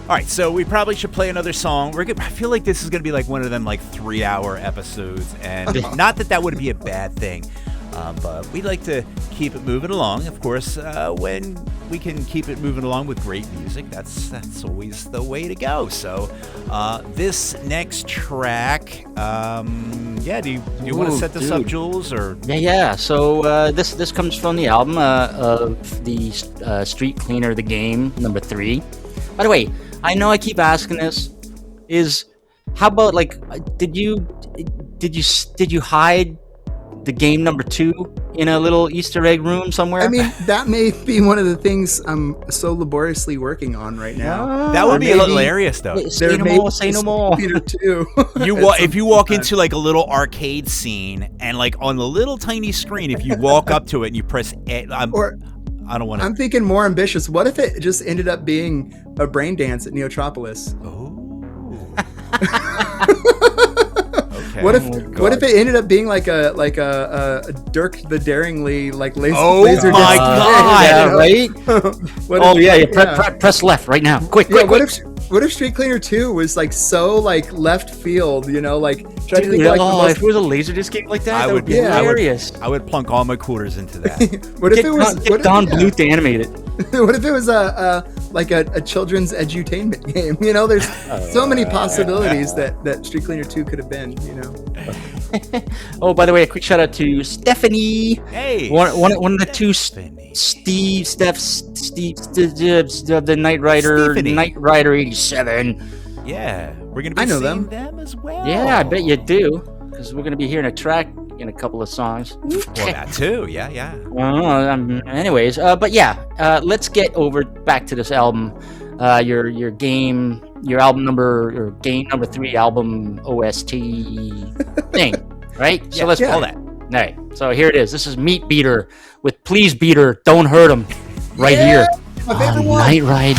All right, so we probably should play another song. I feel like this is going to be like one of them 3-hour episodes, and not that would be a bad thing, but we like to keep it moving along. Of course, when we can keep it moving along with great music, that's always the way to go. So this next track, do you want to set this up, Jules? Or So this comes from the album of the Street Cleaner, the game, number 3. By the way, I know I keep asking this. How about did you hide the game number 2 in a little Easter egg room somewhere? I mean, that may be one of the things I'm so laboriously working on right now. That would be hilarious, though. Say no more. Too. If you walk into a little arcade scene, and on the little tiny screen, if you walk up to it and you press A, I don't want to. I'm thinking more ambitious. What if it just ended up being a brain dance at Neotropolis? Oh. Okay. What if it ended up being like a Dirk the Daringly laser? Oh my God! Yeah, right. Press left right now, quick. What What if Street Cleaner 2 was like so like left field, you know, like try to think Dude, like the most, if it was a Laserdisc game like that, I that would would be yeah. hilarious. I would plunk all my quarters into that. what if it was Get Don Bluth to animate it. what if it was a children's edutainment game? You know, there's so many possibilities that Street Cleaner 2 could have been, you know. Oh, by the way, a quick shout out to Stephanie. Hey, One of the two Stephanie. the Knight Rider, Stephanie. Knight Rider 87. Yeah, we're gonna be I know seeing them. as well. Yeah, I bet you do, because we're gonna be hearing a track in a couple of songs. Well, that too. Yeah, yeah. Anyways, but yeah, let's get back to this album. Your album number 3 album OST thing, right? So Yeah, let's all pull that. All right, so here it is. This is Meat Beater with Please Beater, Don't Hurt Him, right here My on favorite one. Night Ride.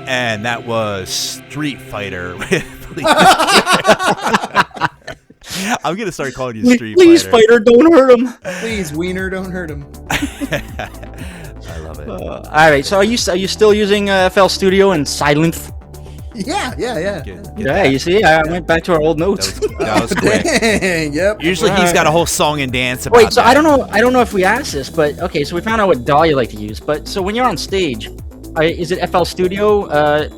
And that was Street Fighter. I'm gonna start calling you Street Please, Fighter. Fighter, don't hurt him. Please, Wiener, don't hurt him. I love it. All right, so are you still using FL Studio and Silent? Yeah. Yeah, you see, I went back to our old notes. That was quick. Dang, yep. Usually he's got a whole song and dance about Wait, so that. I don't know if we asked this, but okay, so we found out what DAW you like to use. But so when you're on stage, is it FL Studio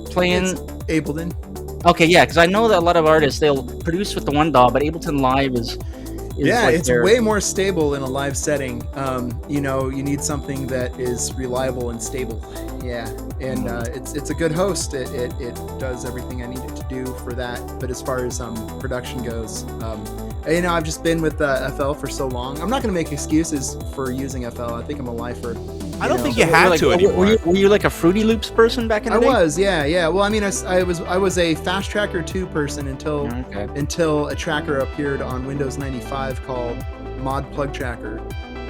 playing? It's Ableton. Okay, yeah, because I know that a lot of artists they'll produce with the one DAW, but Ableton Live is Yeah, like it's way more stable in a live setting. You know, you need something that is reliable and stable. Yeah, and it's a good host. It does everything I need it to do for that. But as far as production goes, you know, I've just been with FL for so long. I'm not going to make excuses for using FL. I think I'm a lifer. I don't think you Were have like, to anymore. were you like a Fruity Loops person back in the I day? was, yeah. Well, I mean, I was a Fast Tracker 2 person until Okay. until a tracker appeared on Windows 95 called Mod Plug Tracker,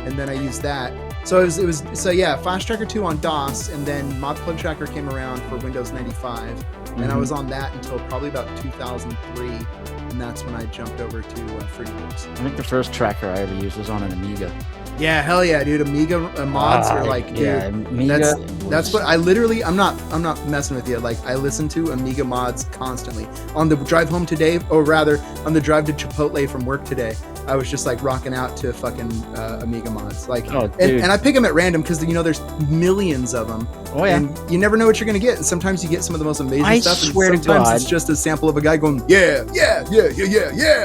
and then I used that. So it was Fast Tracker 2 on DOS, and then Mod Plug Tracker came around for Windows 95, and I was on that until probably about 2003, and that's when I jumped over to Fruity Loops. I think the first tracker I ever used was on an Amiga. Yeah, hell yeah, dude! Amiga mods are like, dude, yeah, Amiga that's what I literally. I'm not messing with you. Like, I listen to Amiga mods constantly on the drive home today, or rather on the drive to Chipotle from work today. I was just like rocking out to fucking Amiga mods, like, Oh, dude. and I pick them at random because you know there's millions of them. Oh, yeah. And you never know what you're gonna get. Sometimes you get some of the most amazing I stuff, swear to and sometimes God. it's just a sample of a guy going, yeah.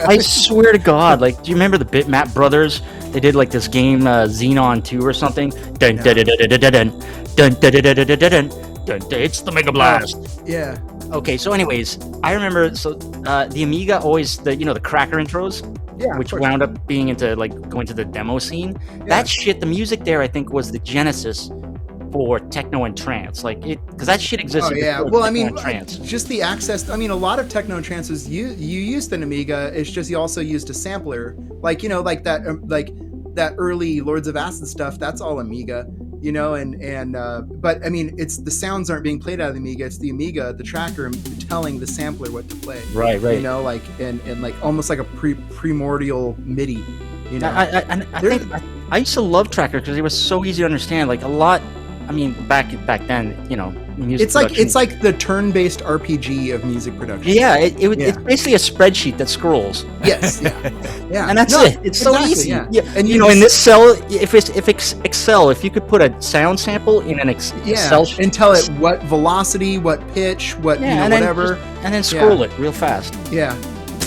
I swear to God, like, do you remember the Bitmap Brothers? They did like this game, Xenon 2 or something. Dun, dun, dun, dun, dun, dun, dun, dun, dun, dun, dun, dun, dun, dun, dun. It's the Mega Blast. Yeah. Okay, so anyways, I remember the Amiga always the cracker intros, Yeah. which of course. wound up being into like going to the demo scene. That shit, the music there, I think was the genesis for techno and trance, like it, because that shit existed. Oh yeah, before well I techno mean, and trance. just the access. I mean, a lot of techno and trance was you used an Amiga. It's just you also used a sampler, like like that early Lords of Acid stuff. That's all Amiga, and but I mean, it's the sounds aren't being played out of the Amiga. It's the Amiga, the tracker, telling the sampler what to play. Right. Like and like almost like a primordial MIDI. I think I used to love Tracker because it was so easy to understand. Like a lot. I mean, back then, music. It's like the turn-based RPG of music production. Yeah, it's basically a spreadsheet that scrolls. Yes. Yeah. And that's it. It's so easy. Yeah. And in this cell, if Excel, if you could put a sound sample in an Excel sheet, and tell it what velocity, what pitch, what and whatever, and then scroll it real fast. Yeah,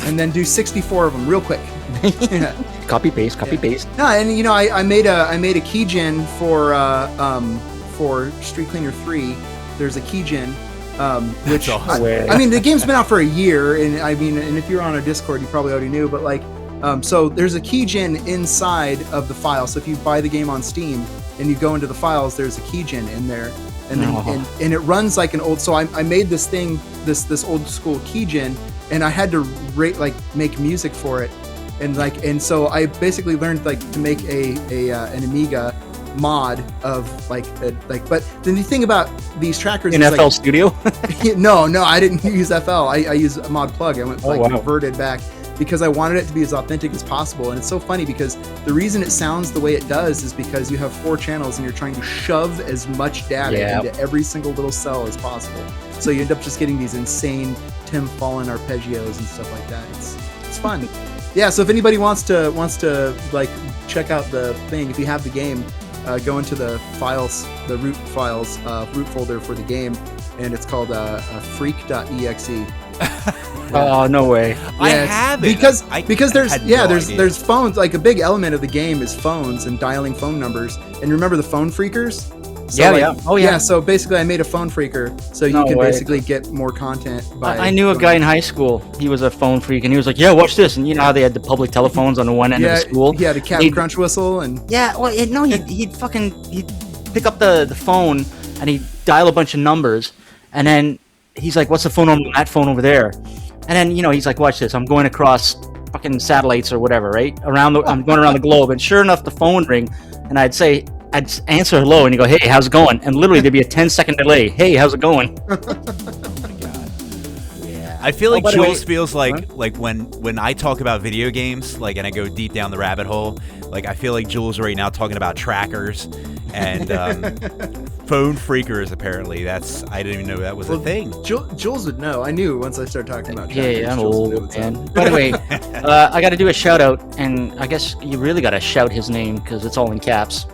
and then do 64 of them real quick. Yeah. Copy paste. No, and I made a keygen for Street Cleaner 3. There's a keygen, which awesome. I mean the game's been out for a year, and I mean, and if you're on a Discord, you probably already knew, but like, so there's a keygen inside of the file. So if you buy the game on Steam and you go into the files, there's a keygen in there, and then and it runs like an old. So I made this thing, this old school keygen, and I had to make music for it, and so I basically learned to make an Amiga mod of but then the thing about these trackers in is FL Studio. no I didn't use FL. I use a mod plug. I went converted back because I wanted it to be as authentic as possible. And it's so funny because the reason it sounds the way it does is because you have 4 channels and you're trying to shove as much data into every single little cell as possible, so you end up just getting these insane Tim Fallon arpeggios and stuff like that. It's fun. Yeah, so if anybody wants to like check out the thing, if you have the game, go into the files, the root files, root folder for the game, and it's called freak.exe. Oh, no way. Yeah, I have it because there's idea. there's phones. Like a big element of the game is phones and dialing phone numbers. And remember the phone freakers? So so basically I made a phone freaker so you can basically get more content by I knew a guy in high school. He was a phone freak, and he was like, "Yeah, watch this." And you know how they had the public telephones on the one end of the school. He had a Captain Crunch whistle and he'd pick up the phone and he'd dial a bunch of numbers, and then he's like, "What's the phone number on that phone over there?" And then he's like, "Watch this. I'm going across fucking satellites or whatever, right? I'm going around the globe." And sure enough, the phone ring, and I'd say, I'd answer hello, and you go, "Hey, how's it going?" And literally, there'd be a 10-second delay. "Hey, how's it going?" Oh my god. Yeah. I feel like by the way- Jules feels like when I talk about video games, like, and I go deep down the rabbit hole, like I feel like Jules right now talking about trackers and phone freakers. Apparently, I didn't even know that was a thing. Jules would know. I knew once I started talking about Yeah, trackers, I'm Jules would know old, what's man. up. By the way, I got to do a shout out, and I guess you really got to shout his name because it's all in caps.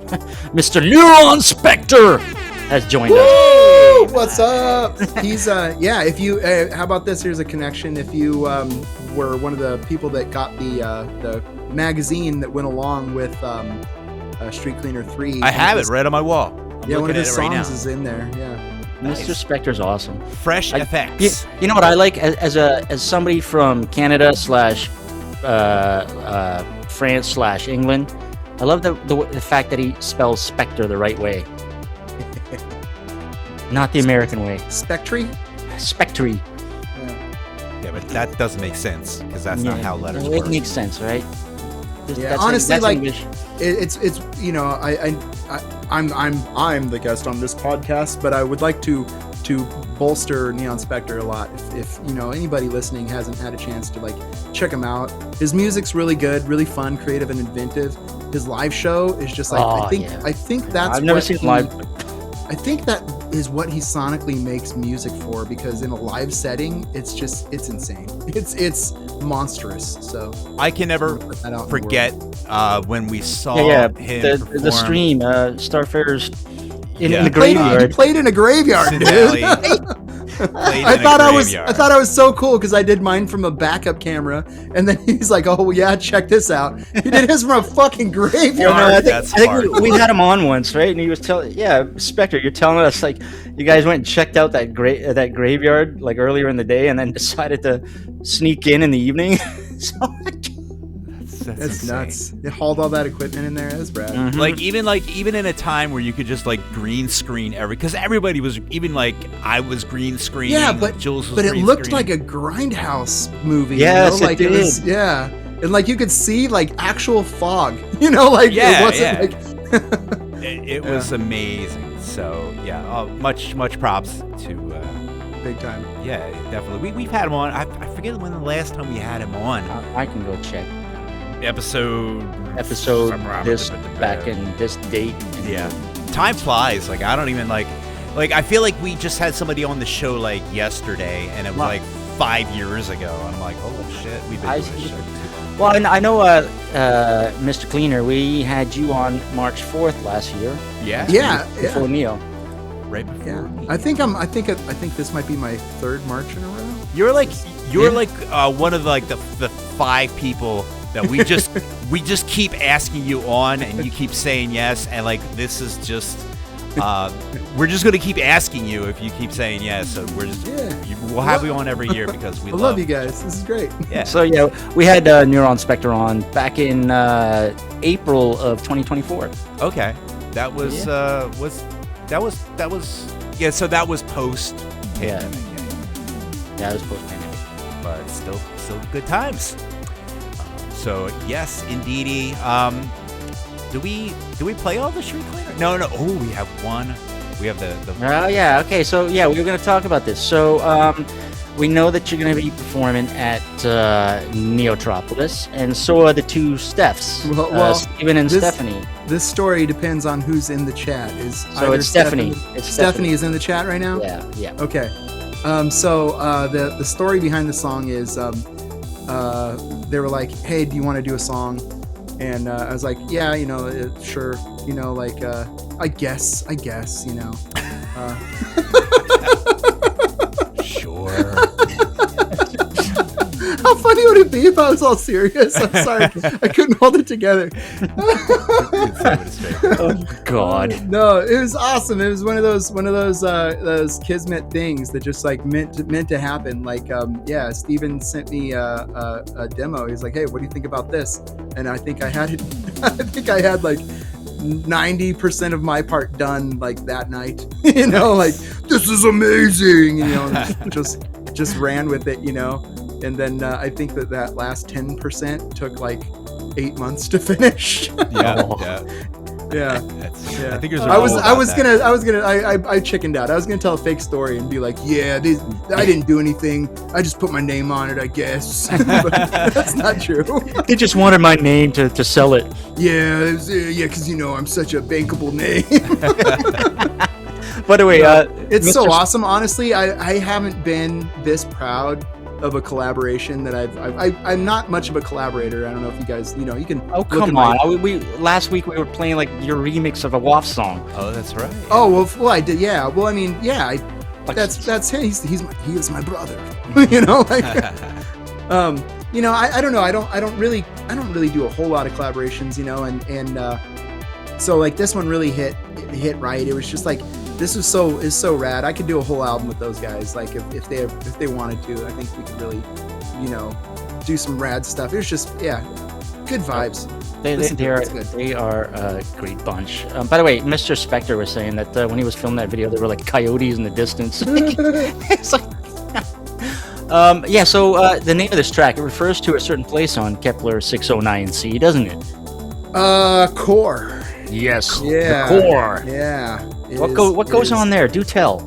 Mr. Neuron Spectre has joined us. Woo! What's up? He's if you how about this? Here's a connection. If you were one of the people that got the magazine that went along with Street Cleaner 3, I have it right on my wall. I'm one looking of his at it right now. songs is in there. Yeah. Mr. Spectre's awesome. Fresh effects. You know what I like as somebody from Canada / France / England. I love the fact that he spells Spectre the right way, not the American way. Spectre? Spectre. Yeah, but that doesn't make sense because that's not how letters It work. makes sense, right? Yeah, honestly, that's like English. it's you know I'm the guest on this podcast, but I would like to bolster Neon Spectre a lot. If you know anybody listening hasn't had a chance to like check him out, his music's really good, really fun, creative, and inventive. His live show is just like I think that's I've never what seen him live. I think that is what he sonically makes music for, because in a live setting, it's insane. It's monstrous. So I can never put that out in the forget when we saw him the perform stream, Starfarer's in Yeah. the He graveyard. played in a graveyard, Sin dude. Alley. I thought I was so cool because I did mine from a backup camera, and then he's like, "Oh yeah, check this out." He did his from a fucking graveyard. I think we had him on once, right? And he was telling, Spectre, you're telling us like you guys went and checked out that graveyard like earlier in the day, and then decided to sneak in the evening. So, That's insane. nuts. They hauled all that equipment in there. That's Brad. Mhm. Even in a time where you could just like green screen because everybody was, even like I was green screening. Yeah, but Jules was but it green looked screening. like a grindhouse movie. Yes, you know? Like it was, did. yeah, and like you could see like actual fog. You know, like Yeah, it wasn't yeah. like. it was amazing. So yeah, much props to. Big time. Yeah, definitely. We've had him on. I forget when the last time we had him on. I can go check Episode this back in this date. Yeah, time flies. Like I don't even like I feel like we just had somebody on the show like yesterday, and it was like 5 years ago. And I'm like, holy shit, we've been doing this show too long. Well, and I know, Mr. Cleaner, we had you on March 4th last year. Yeah. Before Neo. Right before. Yeah, me. I think this might be my third March in a row. You're like one of like the 5 people that we just keep asking you on, and you keep saying yes, and like this is just we're just gonna keep asking you if you keep saying yes. So we're just we'll have you on every year because we I love you guys. This is great. Yeah. So we had Neuron Spectre on back in April of 2024. Okay, that was that was yeah. So that was post. Yeah, that was post-pandemic. But still good times. So yes, indeedy. Do we play all the Street Cleaner? No. Oh, we have one. We have the. Oh yeah. Okay. So we were going to talk about this. So we know that you're going to be performing at Neotropolis, and so are the two Stephs, Well, Steven and Stephanie. This story depends on who's in the chat. So it's Stephanie. Stephanie is in the chat right now. Yeah. Okay. So the story behind the song is they were like, "Hey, do you want to do a song?" And I was like, "Yeah, sure. Like I guess, Sure. How funny would it be if I was all serious? I'm sorry, I couldn't hold it together. Oh God. No, it was awesome. It was one of those kismet things that just like meant to happen. Like, Steven sent me a demo. He's like, "Hey, what do you think about this?" And I think I had it. I think I had like 90% of my part done like that night. Like this is amazing. Just ran with it. And then I think that last 10% took like 8 months to finish. Yeah. Yeah. I think there's a I was rule I was about that. gonna I chickened out. I was gonna tell a fake story and be like, yeah, I didn't do anything. I just put my name on it, I guess. But that's not true. They just wanted my name to sell it. Yeah, because I'm such a bankable name. By the way, It's Mr. so awesome. Honestly, I haven't been this proud of a collaboration that I'm not much of a collaborator. I don't know if you guys, you can. Oh, look come at my- on. We last week we were playing like your remix of a WAF song. Oh, that's right. Oh well, I did. Yeah. Well, I mean, yeah. Like- That's him. He is my brother. Like, I don't know. I don't really do a whole lot of collaborations, and so like this one really hit right. It was just like this is so rad. I could do a whole album with those guys. Like if they wanted to, I think we could really, do some rad stuff. It was just good vibes. They are a great bunch. By the way, Mr. Spectre was saying that when he was filming that video, there were like coyotes in the distance. It's like, so the name of this track, it refers to a certain place on Kepler 609c, doesn't it? Core. Yes. Yeah. The core. Yeah. What goes on there? Do tell.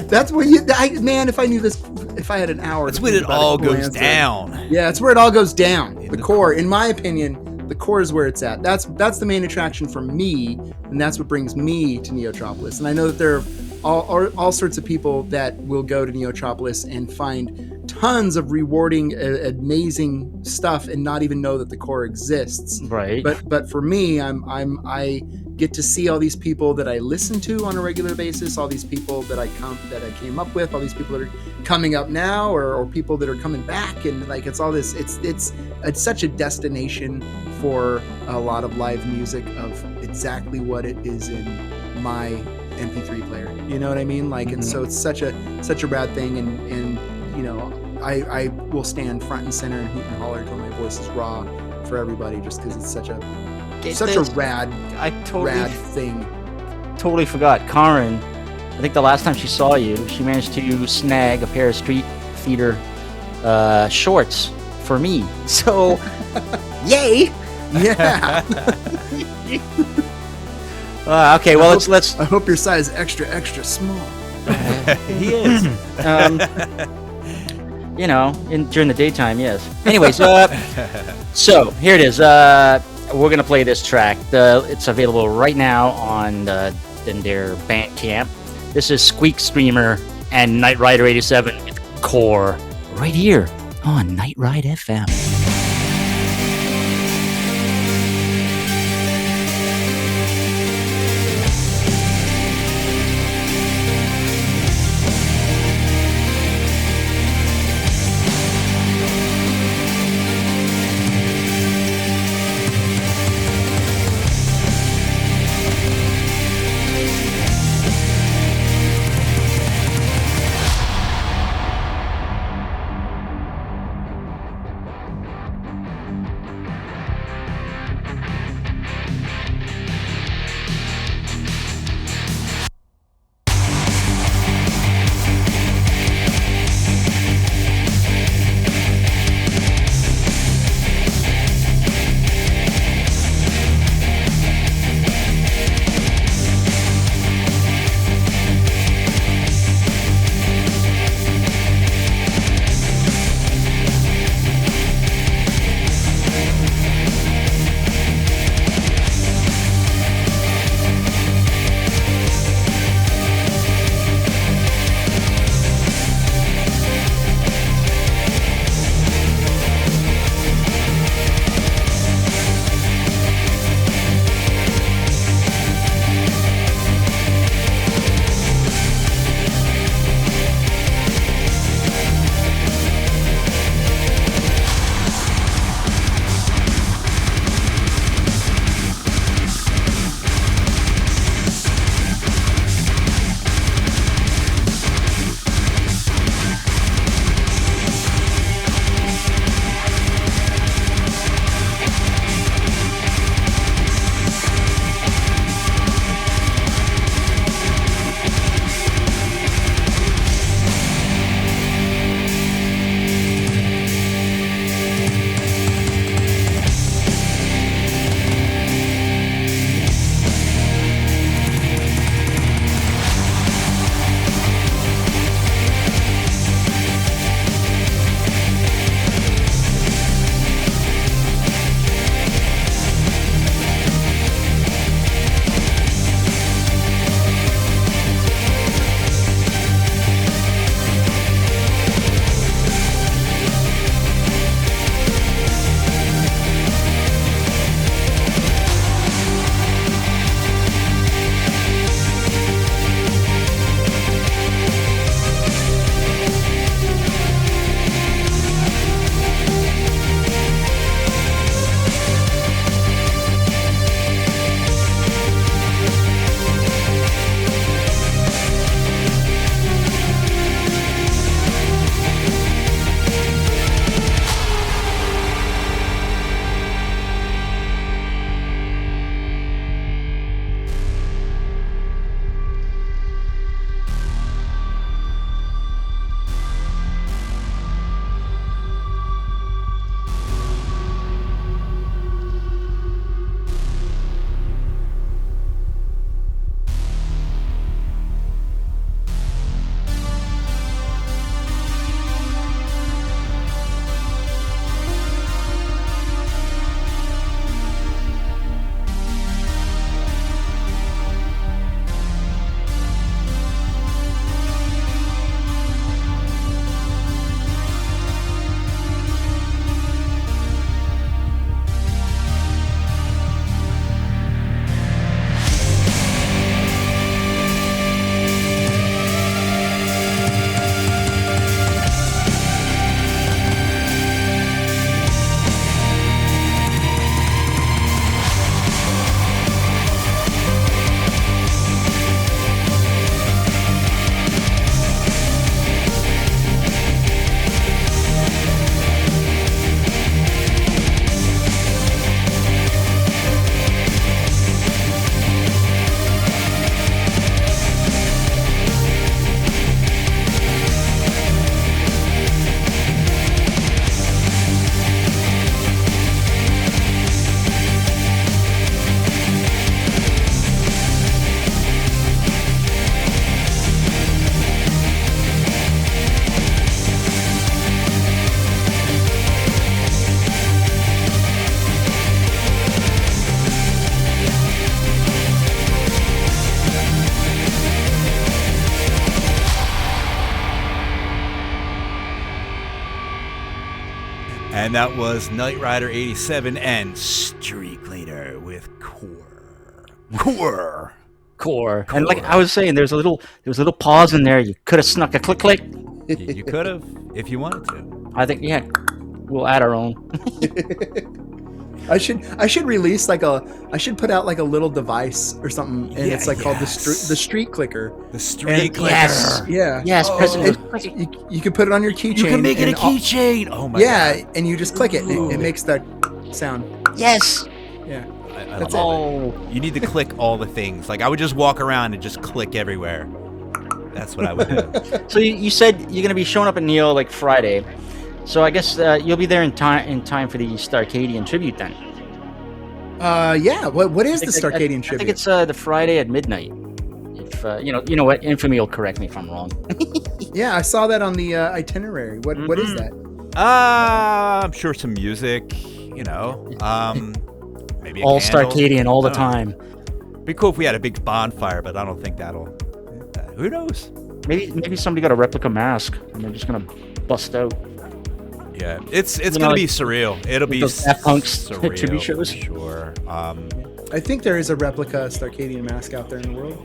That's where man, if I knew this, if I had an hour. That's to when think it about a all cool goes answer. down. Yeah, it's where it all goes down. In The the core, in my opinion, the core is where it's at. That's the main attraction for me, and that's what brings me to Neotropolis. And I know that there are all sorts of people that will go to Neotropolis and find tons of rewarding, amazing stuff, and not even know that the core exists. Right. But for me, I get to see all these people that I listen to on a regular basis, all these people that I came up with, all these people that are coming up now, or people that are coming back, and like it's all this. It's such a destination for a lot of live music of exactly what it is in my MP3 player. You know what I mean? Like, and so it's such a rad thing, and I will stand front and center and hoot and holler till my voice is raw for everybody, just because it's such a rad thing. Totally forgot. Karen, I think the last time she saw you, she managed to snag a pair of Street Theater shorts for me. So, yay! Yeah. Okay, well let's. I hope your size extra small. He is. During the daytime, yes. Anyways, so here it is. We're gonna play this track. It's available right now on in their Bandcamp. This is Squeak Streamer and Night Rider 87 with Core right here on Night Ride FM. And that was Knight Rider 87 and Street Cleaner with Core. And like I was saying, there was a little pause in there. You could have snuck a click. You could have, if you wanted to. I think, yeah, we'll add our own. I should release I should put out like a little device or something, and it's like called the street clicker. The street clicker. Yes. Yeah. Yes, President. You can put it on your keychain. You can make it a keychain. Oh my god. Yeah, and you just click it, and it makes that sound. Yes. Yeah. That's it. You need to click all the things. Like I would just walk around and just click everywhere. That's what I would do. So you said you're gonna be showing up at Neo like Friday. So I guess you'll be there in time for the Starcadian tribute then. Yeah. What is the Starcadian tribute? I think it's the Friday at midnight. If you know what, Infamy will correct me if I'm wrong. Yeah, I saw that on the itinerary. What is that? I'm sure some music. Maybe all candle. Starcadian all the time. Be cool if we had a big bonfire, but I don't think that'll. Who knows? Maybe somebody got a replica mask and they're just gonna bust out. Yeah, it's gonna be surreal. It'll be Daft Punk's surreal. tribute shows. Sure. I think there is a replica Starcadian mask out there in the world.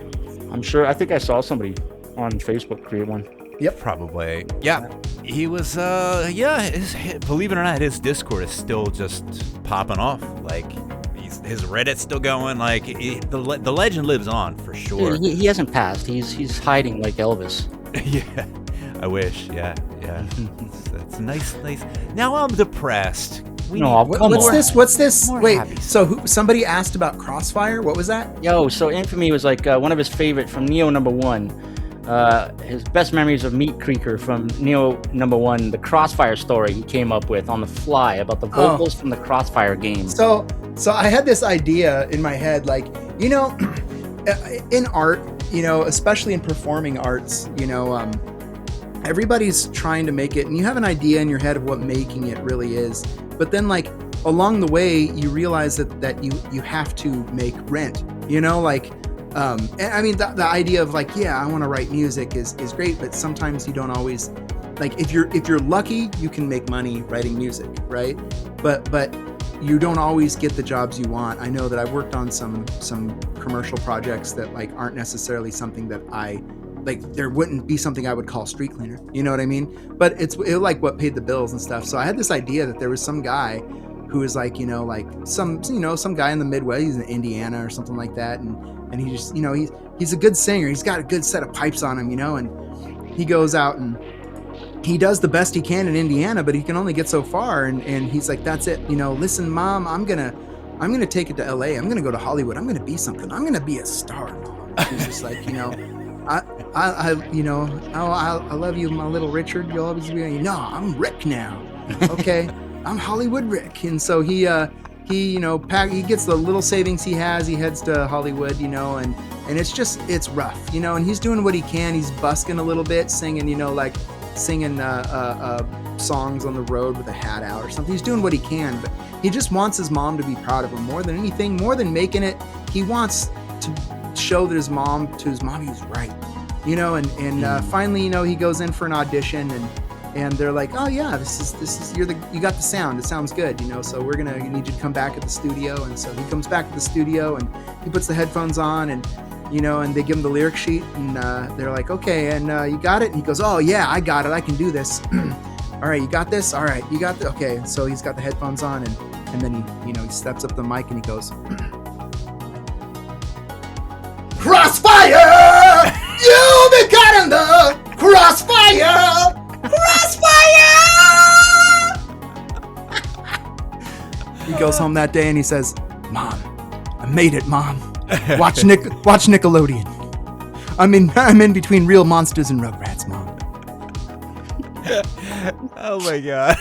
I'm sure. I think I saw somebody on Facebook create one. Yep. Probably. Yeah. He was. Believe it or not, his Discord is still just popping off. Like his Reddit's still going. Like the legend lives on for sure. He hasn't passed. He's hiding like Elvis. Yeah. I wish. Yeah. It's nice. Now I'm depressed. What's this? Wait, happy. so somebody asked about Crossfire? What was that? So Infamy was like one of his favorite from Neo number 1. His best memories of Meat Creaker from Neo number 1, the Crossfire story he came up with on the fly about the vocals from the Crossfire game. So I had this idea in my head, like, in art, especially in performing arts, everybody's trying to make it, and you have an idea in your head of what making it really is. But then, like, along the way, you realize that you have to make rent, and I mean, the idea of like, yeah, I want to write music is great, but sometimes you don't always, like, if you're lucky, you can make money writing music, right? But you don't always get the jobs you want. I know that I've worked on some commercial projects that like aren't necessarily something that there wouldn't be something I would call street cleaner. You know what I mean? But it like what paid the bills and stuff. So I had this idea that there was some guy who was like, some guy in the Midwest, he's in Indiana or something like that. And he just, he's a good singer. He's got a good set of pipes on him, and he goes out and he does the best he can in Indiana, but he can only get so far. And he's like, that's it. Listen, Mom, I'm going to take it to LA. I'm going to go to Hollywood. I'm going to be something. I'm going to be a star, Mom. He's just like, I love you, my little Richard. You'll always be, no, I'm Rick now. Okay. I'm Hollywood Rick. And so he gets the little savings he has. He heads to Hollywood, and it's rough, and he's doing what he can. He's busking a little bit, singing, singing songs on the road with a hat out or something. He's doing what he can, but he just wants his mom to be proud of him more than anything, more than making it. He wants to show that his mom he's right, and finally, he goes in for an audition, and they're like, oh yeah, this is you got the sound, it sounds good, so you need you to come back at the studio. And so he comes back to the studio and he puts the headphones on, and and they give him the lyric sheet, and they're like, okay, and you got it? And he goes, oh yeah, I got it, I can do this. All right, you got this? All right, you got this? Okay. So he's got the headphones on, and then he steps up to the mic and he goes, Crossfire! You've been caught in the crossfire! Crossfire! He goes home that day and he says, Mom, I made it, Mom. Watch Nickelodeon. I'm in between Real Monsters and Rugrats, Mom. Oh my god.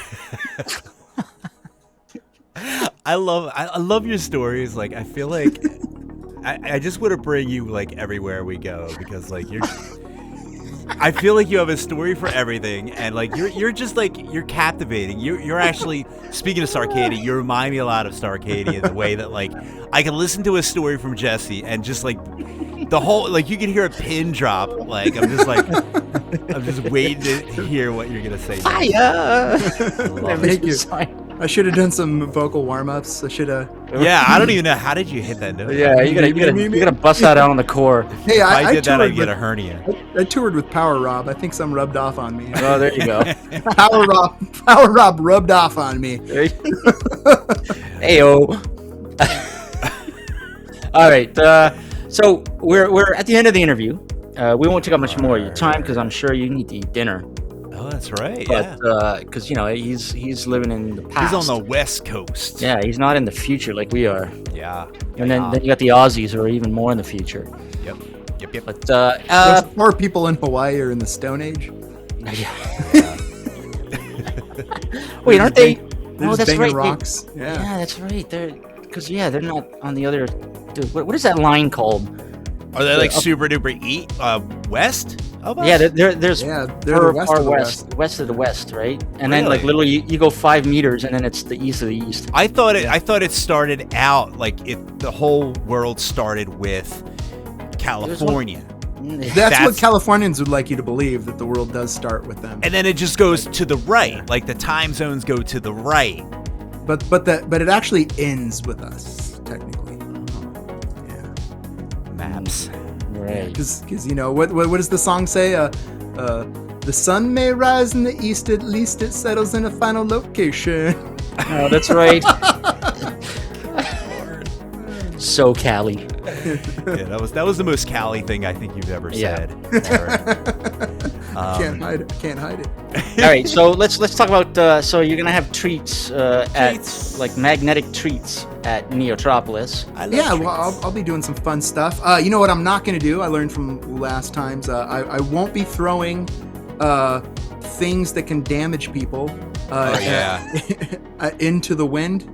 I love your stories. Like, I feel like I just want to bring you like everywhere we go, because like I feel like you have a story for everything, and like you're just like you're captivating. You're actually speaking of Starcadia. You remind me a lot of Starcadia in the way that like I can listen to a story from Jesse and just like the whole like you can hear a pin drop. Like I'm just waiting to hear what you're gonna say. Fire! Thank you. I should have done some vocal warm-ups. I should have. Yeah, I don't even know how did you hit that note. Yeah, you gotta bust that out on the core. Hey, If I I did that, I'd toured get a with, hernia. I toured with Power Rob. I think some rubbed off on me. Oh, there you go. Power Rob rubbed off on me. Heyo. All right. So we're at the end of the interview. We won't take up much more of your time because I'm sure you need to eat dinner. Oh, that's right. But Yeah. because he's living in the past. He's on the West Coast. Yeah, he's not in the future like we are. Yeah. And then you got the Aussies who are even more in the future. Yep. But Those poor people in Hawaii are in the Stone Age. Wait, aren't they? They're Oh, just that's banging right. rocks. Yeah, that's right. They're not on the other. Dude, what is that line called? Are they like super duper west of us? Yeah, there's Yeah, they're the west far of the west of the west, right? And then like Really? literally you go 5 meters, and then it's the east of the east. I thought it started out like the whole world started with California. That's what Californians would like you to believe, that the world does start with them. And then it just goes to the right. Like the time zones go to the right. But it actually ends with us, technically. Yeah. Maps. Right. Because what does the song say? The sun may rise in the east, at least it settles in a final location. Oh, that's right. So Cali. Yeah, that was the most Cali thing I think you've ever Yeah. said. Can't hide it. Can't hide it. All right, so let's talk about. So you're gonna have treats Treats. at like magnetic treats at Neotropolis. I love Yeah, treats. well, I'll be doing some fun stuff. You know what I'm not going to do? I learned from last times. I won't be throwing things that can damage people into the wind.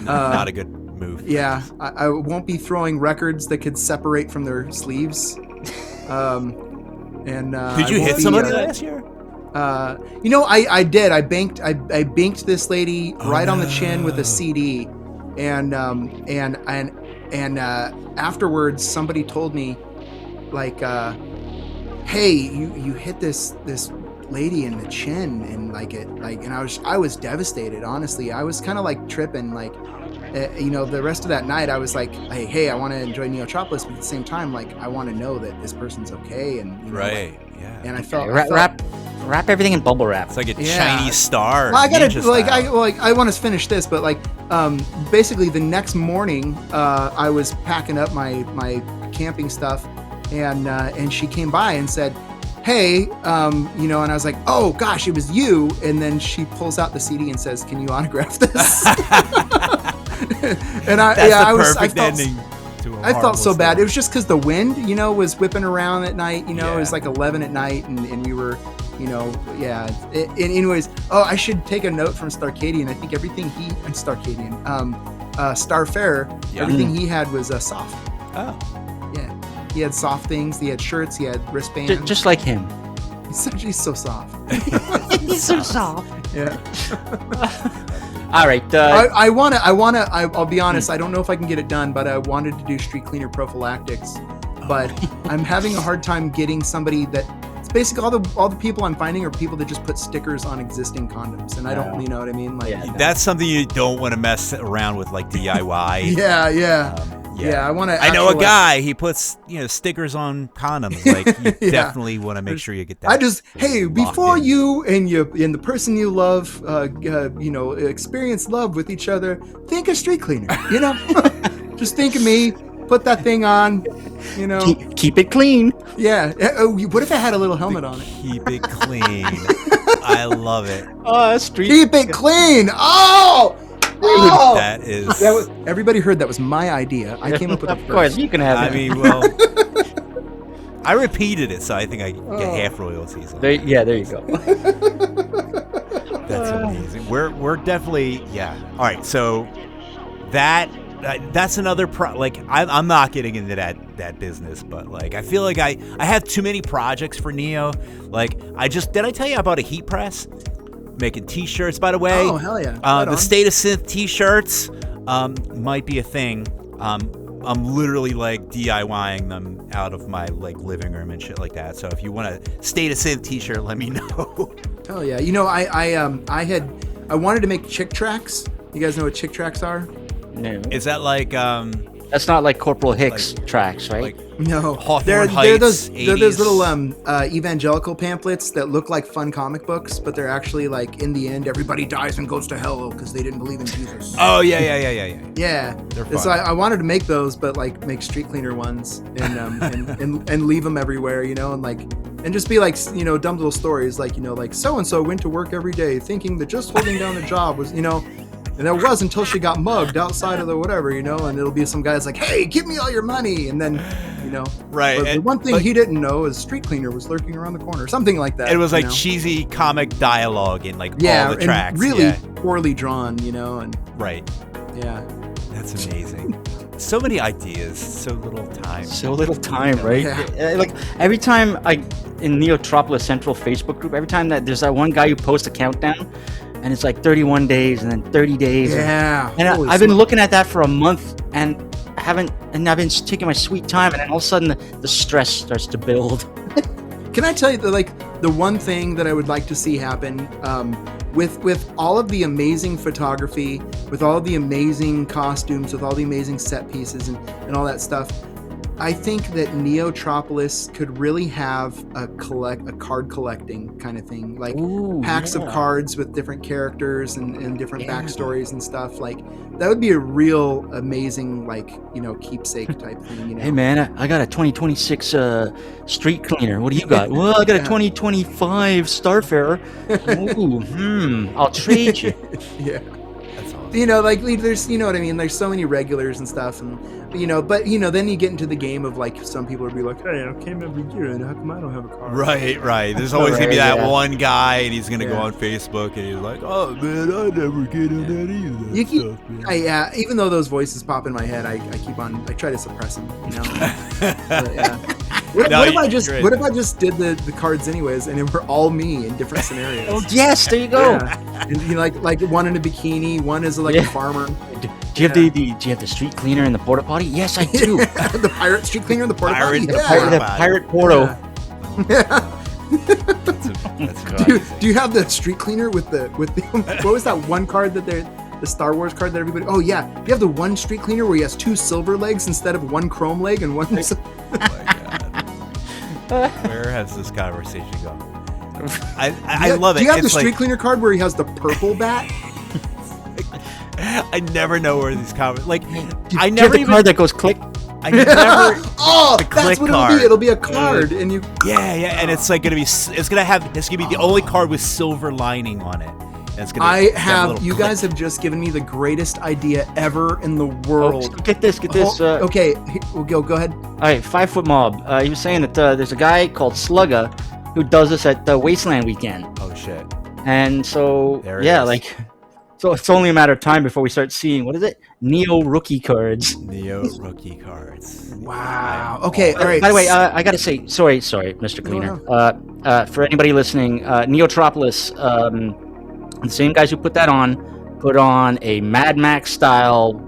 Not a good move. Yeah, I won't be throwing records that could separate from their sleeves. Did I you won't hit be, somebody last year? I did. I banked this lady right on the chin with a CD, and afterwards somebody told me, like, hey, you hit this lady in the chin, and and I was devastated. Honestly, I was kind of like tripping, like. The rest of that night I was like, hey, I want to enjoy Neotropolis, but at the same time, like, I want to know that this person's okay, and Right. Yeah. And I felt Wrap everything in bubble wrap. It's like a Chinese star. Well, I gotta ninja style. I want to finish this, but basically the next morning, I was packing up my camping stuff, and she came by and said, hey, and I was like, oh gosh, it was you. And then she pulls out the CD and says, can you autograph this? And I felt so bad. It was just because the wind, was whipping around at night. It was like 11 at night, and we were, anyways, I should take a note from Starcadian. I think everything Starfarer, everything he had was soft. Oh. Yeah, he had soft things. He had shirts. He had wristbands. Just like him. He's so soft. He's so soft. Yeah. All right. I'll be honest. I don't know if I can get it done, but I wanted to do street cleaner prophylactics, but I'm having a hard time getting somebody that. It's basically all the people I'm finding are people that just put stickers on existing condoms, and I don't, you know what I mean? Like, That's something you don't want to mess around with, like DIY. Yeah. I know a guy. He puts stickers on condoms. Like you definitely want to make sure you get that. Before you and the person you love, experience love with each other, think of street cleaner. Just think of me. Put that thing on. Keep it clean. Yeah. What if it had a little helmet on it? Keep it clean. I love it. Keep it clean. Oh. That is. Everybody heard that was my idea. I came up with it first. Of course, you can have it. I mean, well, I repeated it, so I think I get half royalties. There you go. That's amazing. We're definitely All right, so that that's another like I'm not getting into that business, but like I feel like I have too many projects for Neo. Like did I tell you about a heat press? Making t-shirts, by the way. Oh, hell yeah. Right the on. State of Synth t-shirts might be a thing. I'm literally like DIYing them out of my like living room and shit like that. So if you want a State of Synth t-shirt, let me know. Hell yeah. You know, I wanted to make chick tracks. You guys know what chick tracks are? No. Is that like That's not like Corporal Hicks tracks, right? like No, Hawthorne they're Heights, those 80s. little evangelical pamphlets that look like fun comic books, but they're actually like in the end everybody dies and goes to hell because they didn't believe in Jesus. Oh yeah. Yeah, They're and so fun. I wanted to make those, but like make street cleaner ones and and leave them everywhere, you know, and just be like, you know, dumb little stories like, you know, like so and so went to work every day thinking that just holding down a job was, you know. And it was until she got mugged outside of the whatever, you know, and it'll be some guy's like, hey, give me all your money. And then, you know, Right. but the one thing he didn't know is street cleaner was lurking around the corner, something like that. It was like you know? cheesy comic dialogue in like Yeah, all the and tracks. really Yeah. poorly drawn, you know, and Right. yeah. That's amazing. So many ideas, so little time. So little time, right? Yeah. Like every time in Neotropolis Central Facebook group, every time that there's that one guy who posts a countdown, and it's like 31 days and then 30 days. Yeah. And Holy I've been smokes. looking at that for a month and I've been taking my sweet time, and then all of a sudden the stress starts to build. Can I tell you that, the one thing that I would like to see happen with all of the amazing photography, with all of the amazing costumes, with all the amazing set pieces and all that stuff, I think that Neotropolis could really have a card collecting kind of thing, like Ooh, packs of yeah. cards with different characters and different Yeah. backstories and stuff. Like that would be a real amazing, like, you know, keepsake type thing. You know? Hey man, I got a 2026 street cleaner. What do you got? Well, I got a Yeah. 2025 Starfarer. Ooh, I'll trade you. Yeah. That's awesome. You know, like there's, you know what I mean? There's so many regulars and stuff, and you know, but you know, then you get into the game of like some people would be like, hey, I came every year, and how come I don't have a car? Right. There's always gonna be Right, that yeah. one guy, and he's gonna go Yeah. on Facebook, and he's like, "Oh man, I never get on that either." You keep, stuff, man." even though those voices pop in my head, I try to suppress them. You know. But, yeah. What No, if I just you're right. what if I just did the cards anyways, and it were all me in different scenarios? Oh yes, there you go. Yeah. And, you know, like one in a bikini, one is like a Yeah. farmer. Do you have do you have the street cleaner in the porta potty? Yes, I do. The pirate street cleaner in the porta potty. Pirate- Yeah. The pirate porto. That's Do you have the street cleaner with the what was that one card that the Star Wars card that everybody? Oh yeah, you have the one street cleaner where he has two silver legs instead of one chrome leg and one. Oh my God. Where has this conversation gone? I love it. Do you have the It's street like, cleaner card where he has the purple bat? I never know where these comments. Like, I Do you have never the even. card that goes click. I never. Oh, The that's click what card. it'll be. It'll be a card, and you. Yeah, and it's like gonna be. It's gonna be the only card with silver lining on it. And it's gonna. I it's got a have. little You click. guys have just given me the greatest idea ever in the world. Oh, get this. Okay, we'll go ahead. All right, 5 Foot Mob. He was saying that there's a guy called Slugga who does this at the Wasteland weekend, Oh shit. and so There it yeah, is. like, so it's only a matter of time before we start seeing what is it, Neo rookie cards. Neo rookie cards. Wow. Okay. All right. By the way, I gotta say, sorry, Mr. Cleaner. For anybody listening, Neotropolis, the same guys who put put on a Mad Max style,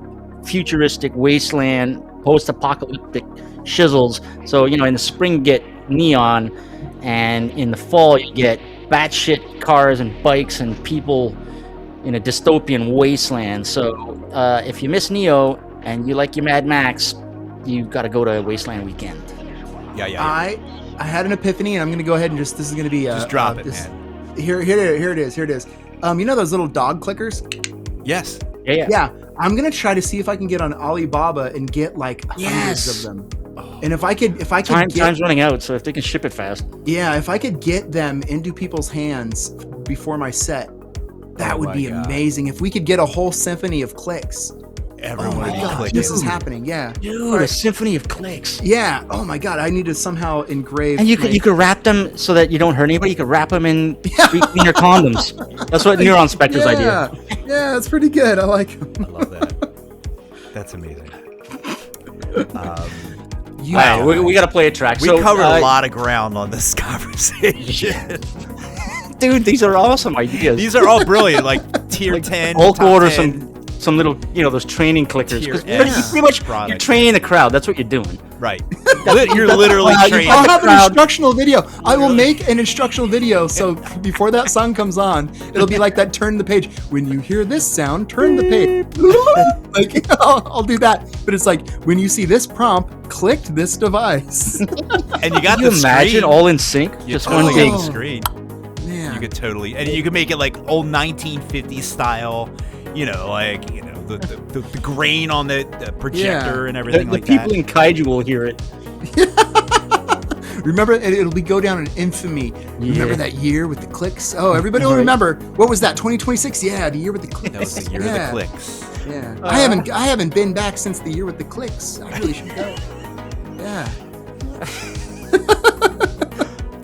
futuristic wasteland, post-apocalyptic shizzles. So in the spring you get neon, and in the fall you get batshit cars and bikes and people in a dystopian wasteland. So if you miss Neo and you like your Mad Max, you got to go to Wasteland Weekend. Yeah. I had an epiphany, and I'm going to go ahead and this is going to be Just drop it, this, man. Here it is. You know those little dog clickers? Yes. Yeah. Yeah. I'm going to try to see if I can get on Alibaba and get like hundreds Yes. of them. And if I could Time's running out, so if they can ship it fast. if I could get them into people's hands before my set, that Oh would my be God. amazing. If we could get a whole symphony of clicks. Everyone Oh would my be God, clicking. this is happening. Yeah. Dude, a symphony of clicks. Yeah. Oh my God. I need to somehow engrave. And you could wrap them so that you don't hurt anybody. You could wrap them in street cleaner condoms. That's what Neuron Spectre's idea. Yeah, that's pretty good. I like. I love that. That's amazing. All right, we got to play a track. We covered a lot of ground on this conversation. Dude, these are awesome ideas. These are all brilliant, like tier 10. Bulk order some little, those training clickers. Tier Pretty much, you're training the crowd. That's what you're doing. Right. You're literally training. I'll have an instructional video. I will make an instructional video. So before that song comes on, it'll be like that. Turn the page. When you hear this sound, turn the page. Like I'll do that. But it's like when you see this prompt, click this device. And you got Can you imagine all in sync? Just one big screen. Man. You could totally, and you could make it like old 1950s style. The grain on the projector and everything like that. The people in Kaiju will hear it. Remember, it'll go down in infamy. Remember that year with the clicks? Oh, everybody will remember. What was that? 2026? Yeah, the year with the clicks. That was the year of the clicks. Yeah. I haven't been back since the year with the clicks. I really should go. Yeah.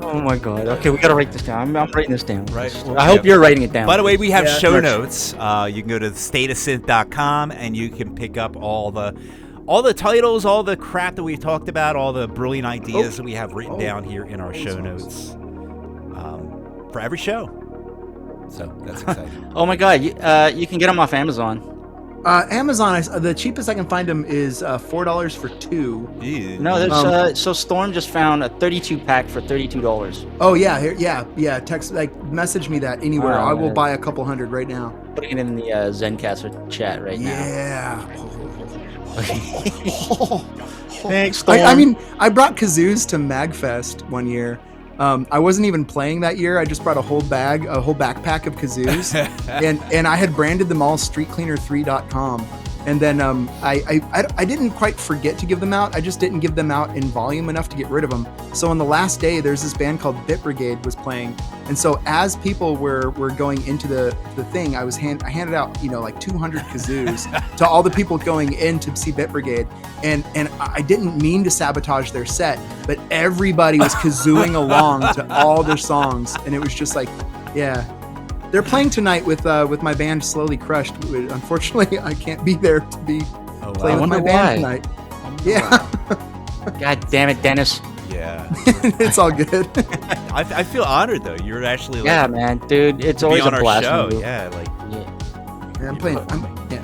Oh my god. Okay, we gotta write this down. I'm writing this down. Right. I hope you're writing it down. By the way, we have show notes. You can go to stateofsynth.com and you can pick up all the titles, all the crap that we've talked about, all the brilliant ideas that we have written down here in our show notes for every show. So that's exciting. Oh my god, you can get them off Amazon. Amazon, the cheapest I can find them is $4 for 2. Ew. No, there's so Storm just found a 32 pack for $32. Oh yeah. Text message me that anywhere. I will buy a couple hundred right now. Putting it in the Zencaster chat right now. Yeah. Thanks, Storm. I mean, I brought kazoos to MagFest one year. I wasn't even playing that year. I just brought a whole backpack of kazoos, and I had branded them all streetcleaner3.com. And then I didn't quite forget to give them out. I just didn't give them out in volume enough to get rid of them. So on the last day, there's this band called Bit Brigade was playing, and so as people were going into the thing, I handed out like 200 kazoos to all the people going in to see Bit Brigade, and I didn't mean to sabotage their set, but everybody was kazooing along to all their songs, and it was just like, yeah. They're playing tonight with my band Slowly Crushed. Unfortunately, I can't be there to be playing with my band tonight. Yeah. God damn it, Dennis. Yeah. It's all good. I feel honored though. You're actually yeah, man, dude. It's always on a our blast. show. Movie. Yeah, Yeah, I'm playing. Yeah.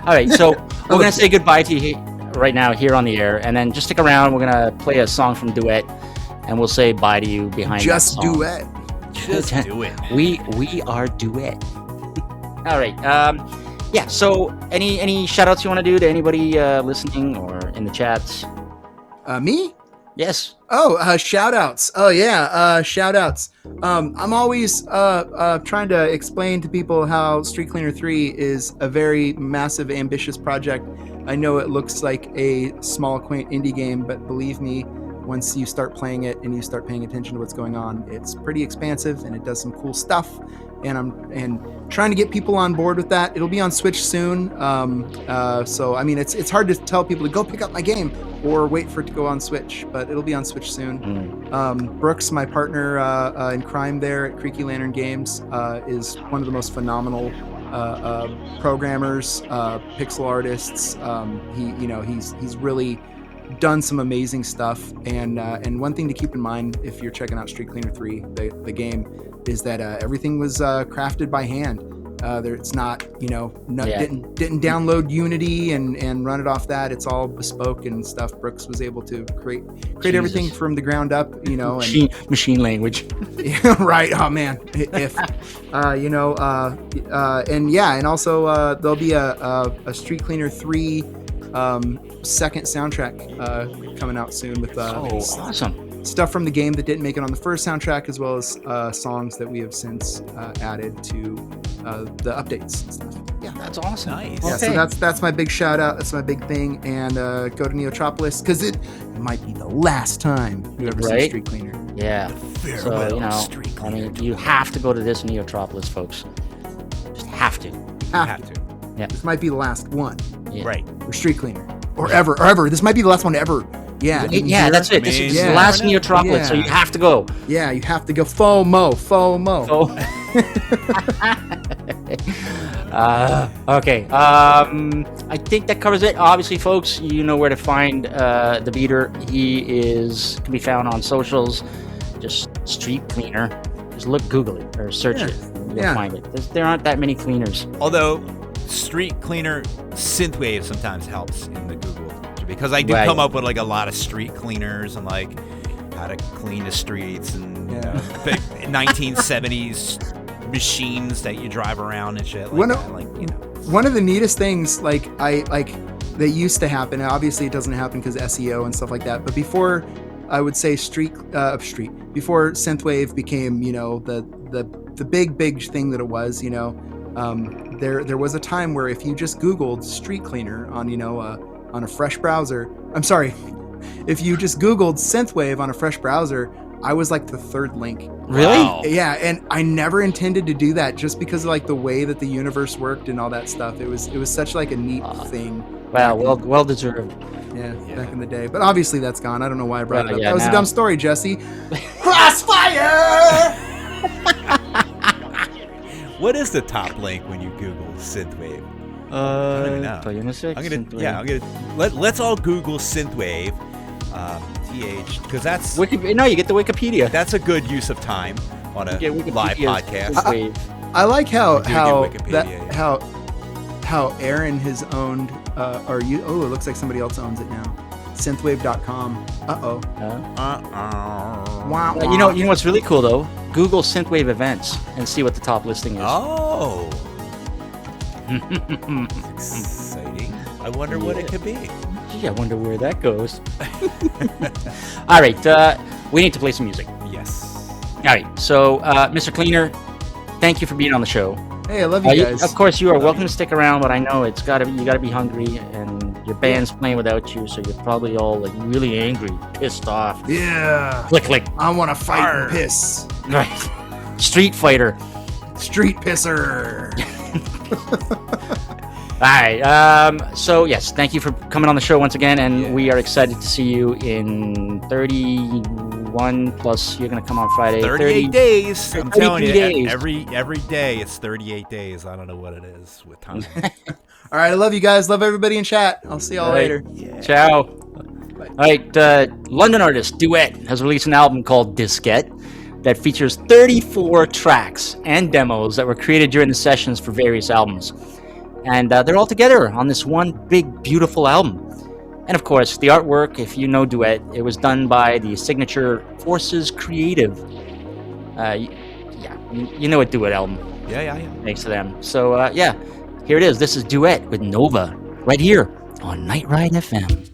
All right, so we're gonna say goodbye to you right now here on the air, and then just stick around. We're gonna play a song from Duet, and we'll say bye to you behind. Just that song. Duet. Just do it. We are Duet. All right. Yeah. So, any shout outs you want to do to anybody listening or in the chats? Me? Yes. Oh, shout outs. Oh yeah, shout outs. I'm always trying to explain to people how Street Cleaner 3 is a very massive, ambitious project. I know it looks like a small, quaint indie game, but believe me, once you start playing it and you start paying attention to what's going on, it's pretty expansive and it does some cool stuff. And I'm trying to get people on board with that. It'll be on Switch soon. So I mean, it's hard to tell people to go pick up my game or wait for it to go on Switch, but it'll be on Switch soon. Brooks, my partner in crime there at Creaky Lantern Games, is one of the most phenomenal programmers, pixel artists. He's really done some amazing stuff, and one thing to keep in mind if you're checking out Street Cleaner 3, the game, is that everything was crafted by hand. It's not, didn't download Unity and run it off that. It's all bespoke and stuff. Brooks was able to create everything from the ground up, machine language. Right. Oh man. And also there'll be a Street Cleaner 3 second soundtrack coming out soon with awesome stuff from the game that didn't make it on the first soundtrack, as well as songs that we have since added to the updates and stuff. Yeah, that's awesome. Nice. Yeah, okay. so that's my big shout out. That's my big thing. And go to Neotropolis, because it might be the last time you ever see Street Cleaner. Yeah. So, I mean, you have to go to this Neotropolis, folks. Just have to. Have to. Yeah. This might be the last one. Yeah. Right. Or Street Cleaner. Or ever. This might be the last one ever. Yeah. Yeah, that's it. This is the last Neotropolis, so you have to go. Yeah, you have to go. FOMO. Oh. Okay. I think that covers it. Obviously, folks, you know where to find the beater. He can be found on socials. Just Street Cleaner. Just Google it or search it. You'll find it. There aren't that many cleaners. Although Street Cleaner Synthwave sometimes helps in the Google, because I do come up with like a lot of street cleaners and like how to clean the streets and big 1970s machines that you drive around and shit like that. Like, you know. One of the neatest things that used to happen, and obviously it doesn't happen because SEO and stuff like that, but before I would say before synthwave became, you know, the big thing that it was, you know, there was a time where if you just Googled street cleaner on, you know, on a fresh browser, if you just Googled synthwave on a fresh browser, I was like the third link. Really? Wow. Yeah, and I never intended to do that, just because of like the way that the universe worked and all that stuff. It was such like a neat thing. Wow, well deserved. Yeah, back in the day. But obviously that's gone. I don't know why I brought it up. Yeah, that was a dumb story, Jesse. Crossfire! What is the top link when you Google synthwave? I don't even know. Let's all Google synthwave. Because that's you get the Wikipedia. That's a good use of time on a live podcast. I like how Aaron has owned it looks like somebody else owns it now. Synthwave.com. You know what's really cool though? Google synthwave events and see what the top listing is. Oh. Exciting. I wonder what it could be. Gee, I wonder where that goes. All right, we need to play some music. Yes. All right, so Mr. Cleaner, thank you for being on the show. Hey, I love you guys. Of course, you are welcome to stick around, but I know you got to be hungry, and your band's playing without you, so you're probably all like really angry, pissed off. Yeah. Click. I want to fight and piss. Right. Street fighter. Street pisser. All right. So yes, thank you for coming on the show once again, and we are excited to see you in 31 plus. You're gonna come on Friday. 38 days. I'm telling you, days. every day it's 38 days. I don't know what it is with time. All right, I love you guys. Love everybody in chat. I'll see y'all later. Yeah. Ciao. Bye. All right, London artist Duet has released an album called Diskette that features 34 tracks and demos that were created during the sessions for various albums. And they're all together on this one big, beautiful album. And of course, the artwork, if you know Duet, it was done by the signature Forces Creative. You know a Duet album. Yeah. Thanks to them. So, here it is. This is Duet with Nova, right here on Night Ride FM.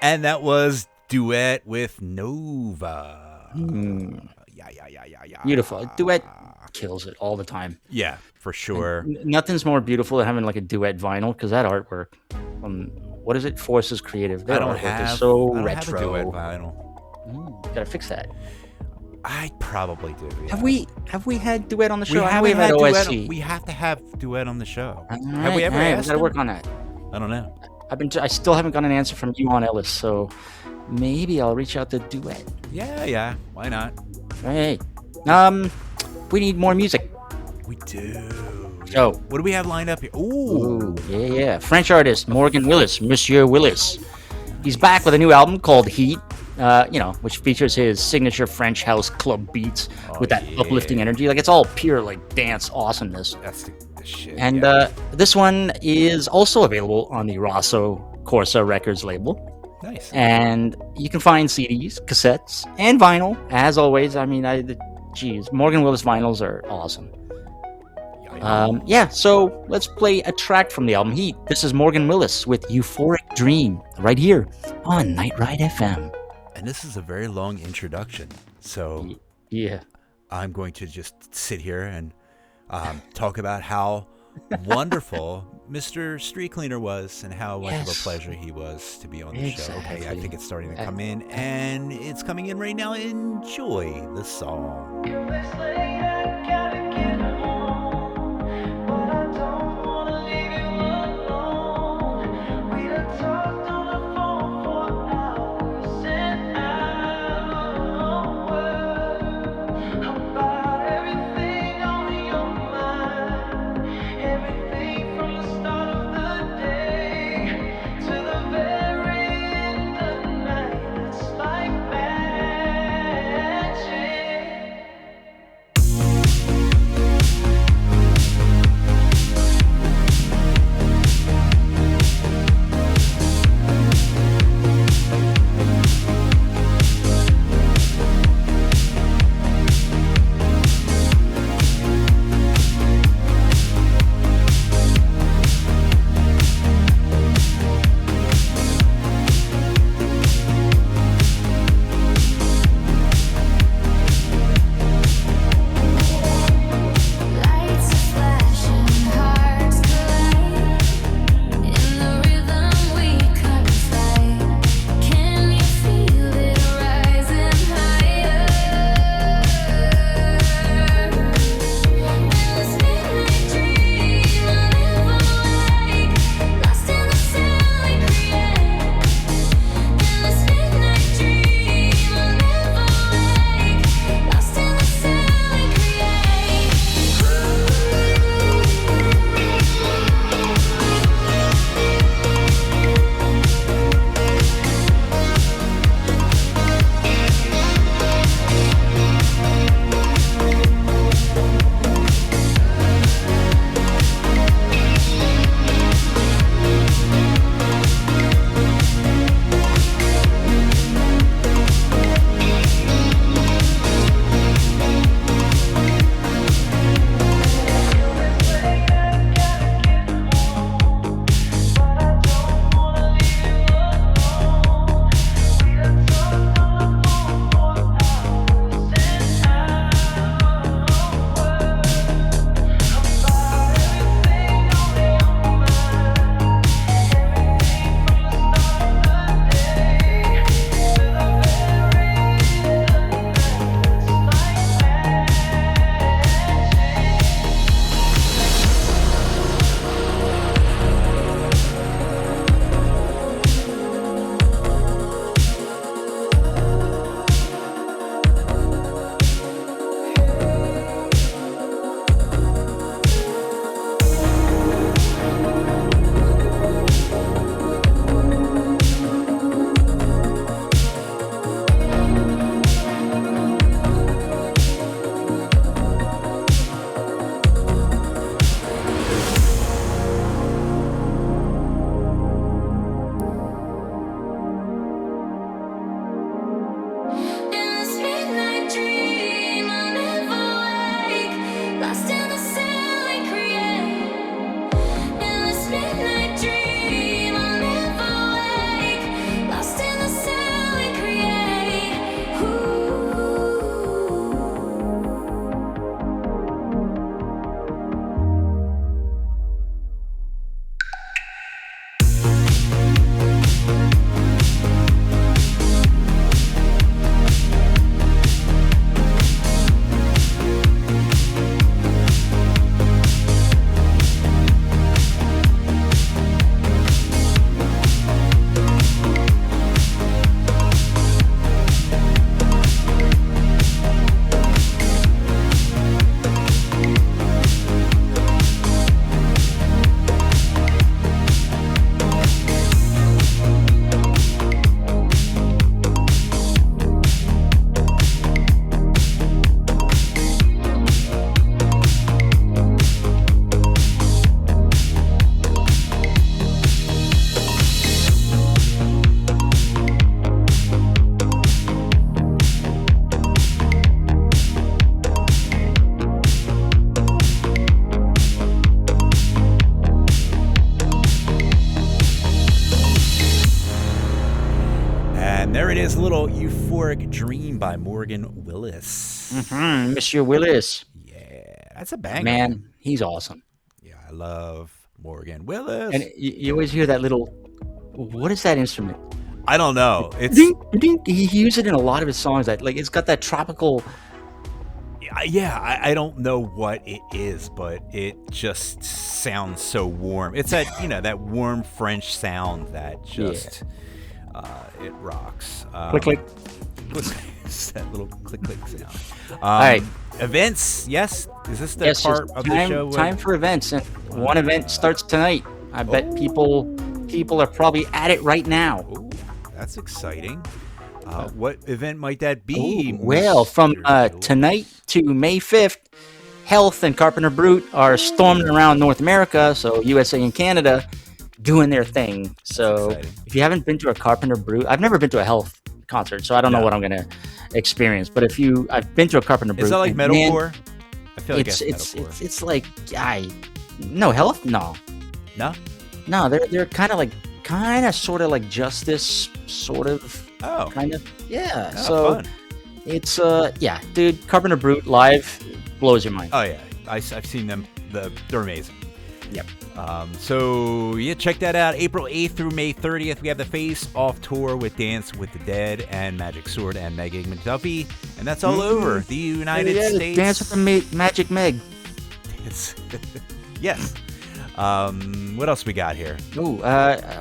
And that was Duet with Nova. Yeah. Beautiful. Duet kills it all the time. Yeah, for sure. Nothing's more beautiful than having like a Duet vinyl, because that artwork, what is it? Forces Creative. Their I don't artwork have is so I don't retro. have a Duet vinyl. Gotta fix that. I probably do. Yeah. Have we had Duet on the show? We I know haven't had had OSC. Duet. We have to have Duet on the show. Have we ever We asked gotta him? work on that. I don't know. I still haven't got an answer from you on Ellis, so maybe I'll reach out to Duet. Yeah. Why not? Hey, we need more music. We do. So, What do we have lined up here? Ooh. yeah. French artist Morgan Willis, Monsieur Willis. He's back with a new album called Heat, which features his signature French house club beats with that uplifting energy. Like, it's all pure, like, dance awesomeness. That's the shit. And this one is also available on the Rosso Corsa Records label. Nice. And you can find CDs, cassettes, and vinyl. As always, I mean, Morgan Willis vinyls are awesome. So let's play a track from the album Heat. This is Morgan Willis with Euphoric Dream, right here on Night Ride FM. And this is a very long introduction. So Yeah. I'm going to just sit here and talk about how wonderful Mr. Street Cleaner was and how much of a pleasure he was to be on the show. Okay, I think it's starting to come in, and it's coming in right now. Enjoy the song. Here it is, a little Euphoric Dream by Morgan Willis. Monsieur Willis. Yeah, that's a banger. Man, he's awesome. Yeah, I love Morgan Willis. And you always hear that little, what is that instrument? I don't know. It's Ding, ding. He uses it in a lot of his songs. That like it's got that tropical. Yeah, I don't know what it is, but it just sounds so warm. It's that that warm French sound that just it rocks. Click click. It's that little click click sound. All right. Events, yes. Is this the part of the show? Time for events, and one event starts tonight. I bet people are probably at it right now. Ooh, that's exciting. What event might that be? Well, from tonight to May 5th, Health and Carpenter Brute are storming around North America, so USA and Canada, doing their thing. So if you haven't been to a Carpenter Brute, I've never been to a Health concert, so I don't know what I'm going to experience. But I've been to a Carpenter Brute. Is that like metalcore? I feel like it's like no Health, no, they're kind of sort of like Justice, sort of. Oh, kind of, yeah. Oh, so fun. It's dude, Carpenter Brute live blows your mind. Oh yeah, I've seen them. They're amazing. Yep. So yeah, check that out. April 8th through May 30th, we have the Face Off tour with Dance with the Dead and Magic Sword and Meg McDuffie, and that's all over the United States. Dance with the Magic Meg. Yes. What else we got here? Ooh,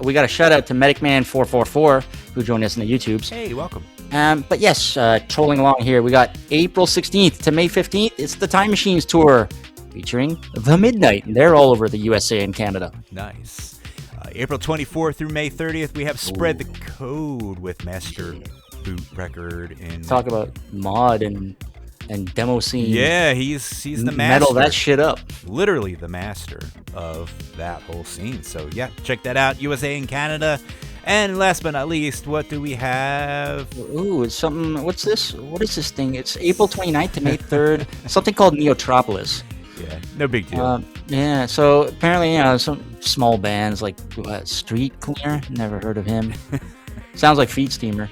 we got a shout out to Medic Man 444 who joined us in the YouTubes. Hey, welcome. But yes, trolling along here, we got April 16th to May 15th. It's the Time Machines tour featuring The Midnight. They're all over the USA and Canada. Nice. April 24th through May 30th, we have Spread the Code with Master Boot Record. And talk about mod and demo scene. Yeah, he's the master. Metal that shit up. Literally the master of that whole scene. So yeah, check that out. USA and Canada. And last but not least, what do we have? Ooh, it's something. What's this? What is this thing? It's April 29th to May 3rd. Something called Neotropolis. Yeah, no big deal. Yeah, so apparently, some small bands like Street Cleaner. Never heard of him. Sounds like Feet Steamer.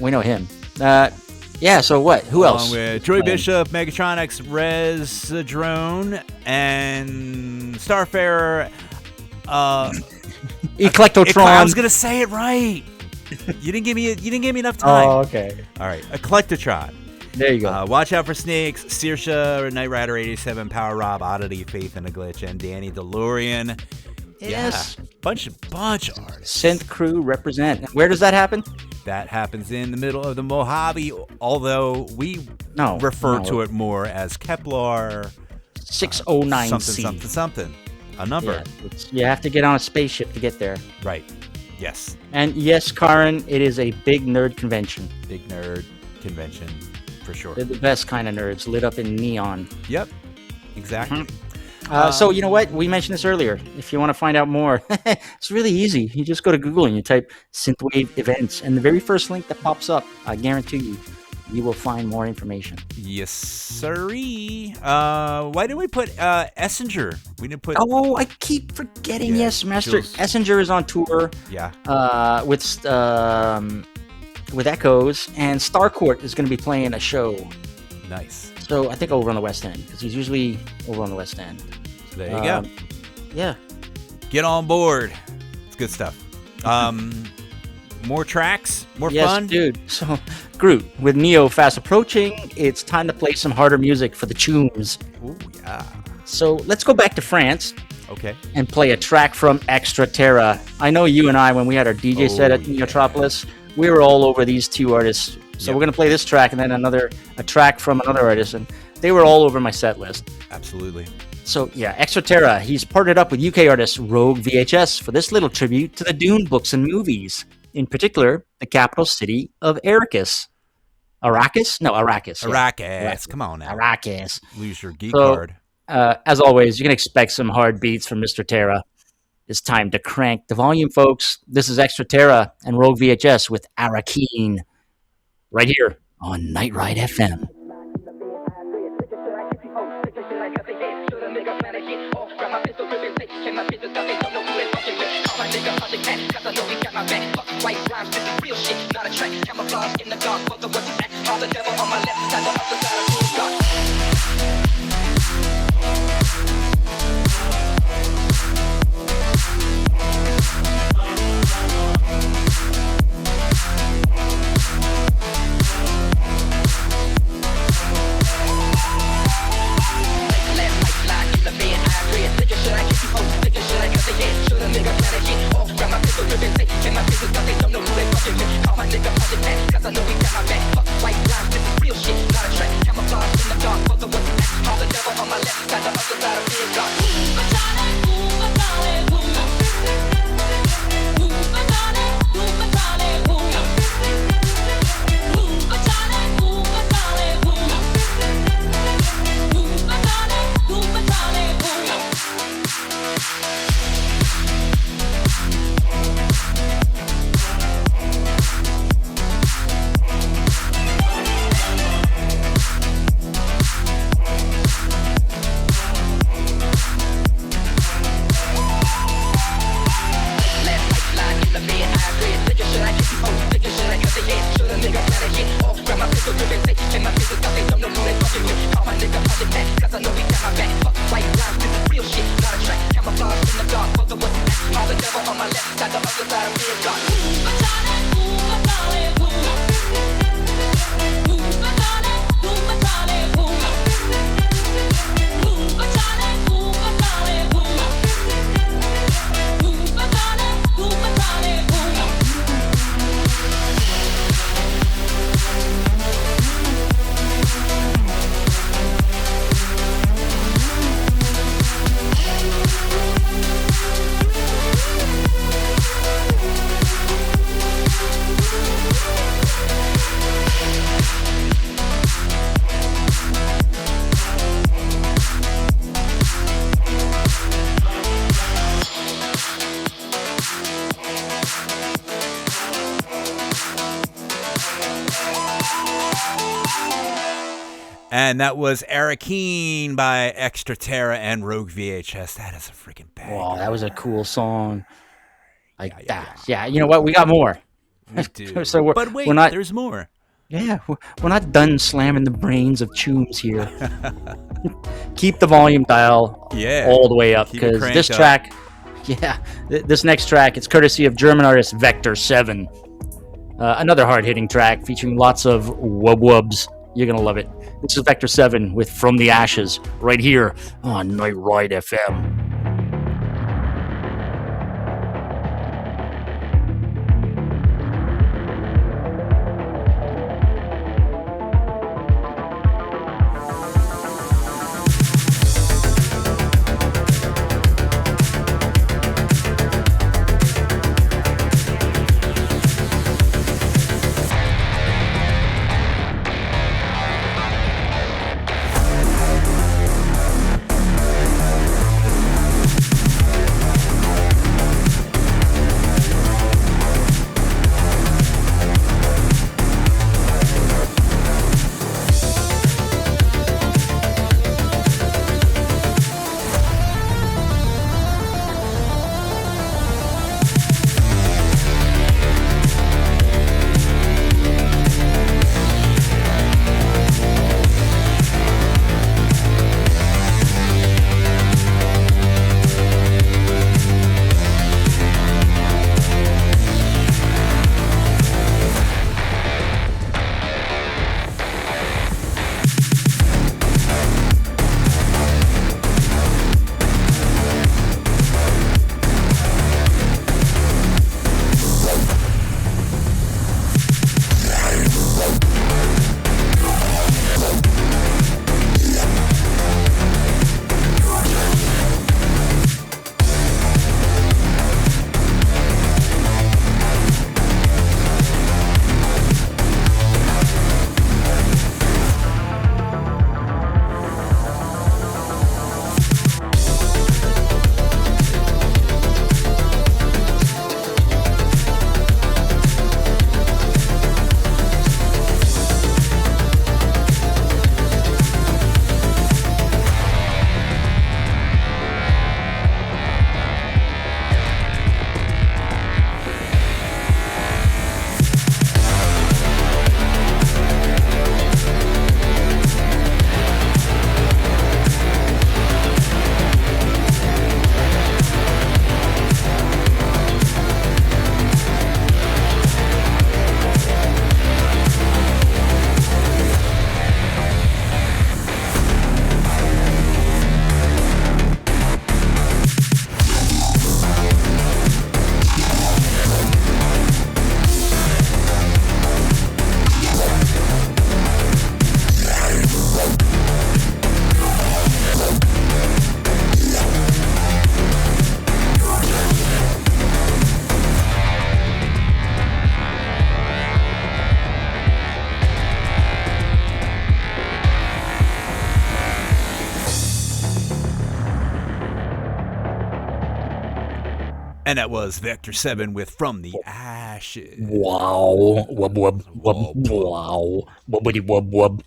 We know him. Yeah, so what? Who else? With Troy Bishop, Megatronics, Rez Drone, and Starfarer. Eclectotron. I was gonna say it right. You didn't give me enough time. Oh, okay. All right, Eclectotron. There you go. Watch Out for Snakes, Saoirse, Knight Rider 87, Power Rob, Oddity, Faith in a Glitch, and Danny DeLorean. Yes. Yeah, bunch of artists. Synth Crew represent. Where does that happen? That happens in the middle of the Mojave, although we refer to it more as Kepler 609C. Something. A number. Yeah, you have to get on a spaceship to get there. Right. Yes. And yes, Karin, it is a big nerd convention. Big nerd convention, for sure. They're the best kind of nerds, lit up in neon. Yep. Exactly. So you know what? We mentioned this earlier. If you want to find out more, it's really easy. You just go to Google and you type Synthwave events, and the very first link that pops up, I guarantee you will find more information. Yes, sirree. Why didn't we put Essinger? We didn't put. Oh, I keep forgetting. Yeah, yes, Master Jules. Essinger is on tour. Yeah. With Echoes, and Starcourt is going to be playing a show. Nice. So I think over on the West End, because he's usually over on the West End. So there you go. Yeah. Get on board. It's good stuff. More tracks, more fun. Yes, dude. So, Groot, with Neo fast approaching, it's time to play some harder music for the tunes. Ooh, yeah. So let's go back to France. Okay. And play a track from Extra Terra. I know you and I, when we had our DJ set at Neotropolis, we were all over these two artists. So we're going to play this track and then a track from another artist. And they were all over my set list. Absolutely. So, yeah, Extra Terra. He's partnered up with UK artist Rogue VHS for this little tribute to the Dune books and movies. In particular, the capital city of Arrakis. Arrakis? No, Arrakis. Yeah. Arrakis. Come on now. Arrakis. Lose your geek card. As always, you can expect some hard beats from Mr. Terra. It's time to crank the volume, folks. This is Extra Terra and Rogue VHS with Arakeen. Right here on Night Ride FM. White rhymes, this is real shit, not a track. Camouflage in the dark, both of us act. All the devil on my left side, the other side of who's God. And that was Arakeen by Extra Terra and Rogue VHS. That is a freaking bang. Wow, that was a cool song. Like Yeah, that. Yeah, you know what? We got more. We do. So but wait, we're not, there's more. Yeah, we're not done slamming the brains of Chooms here. Keep the volume dial all the way up, because this track, this next track, it's courtesy of German artist Vector 7. Another hard-hitting track featuring lots of wub-wubs. You're going to love it. This is Vector 7 with From the Ashes, right here on Night Ride FM. And that was Vector 7 with From the Ashes. Wow. Wub, wub, wub, wow. Wubbity, wub, wub.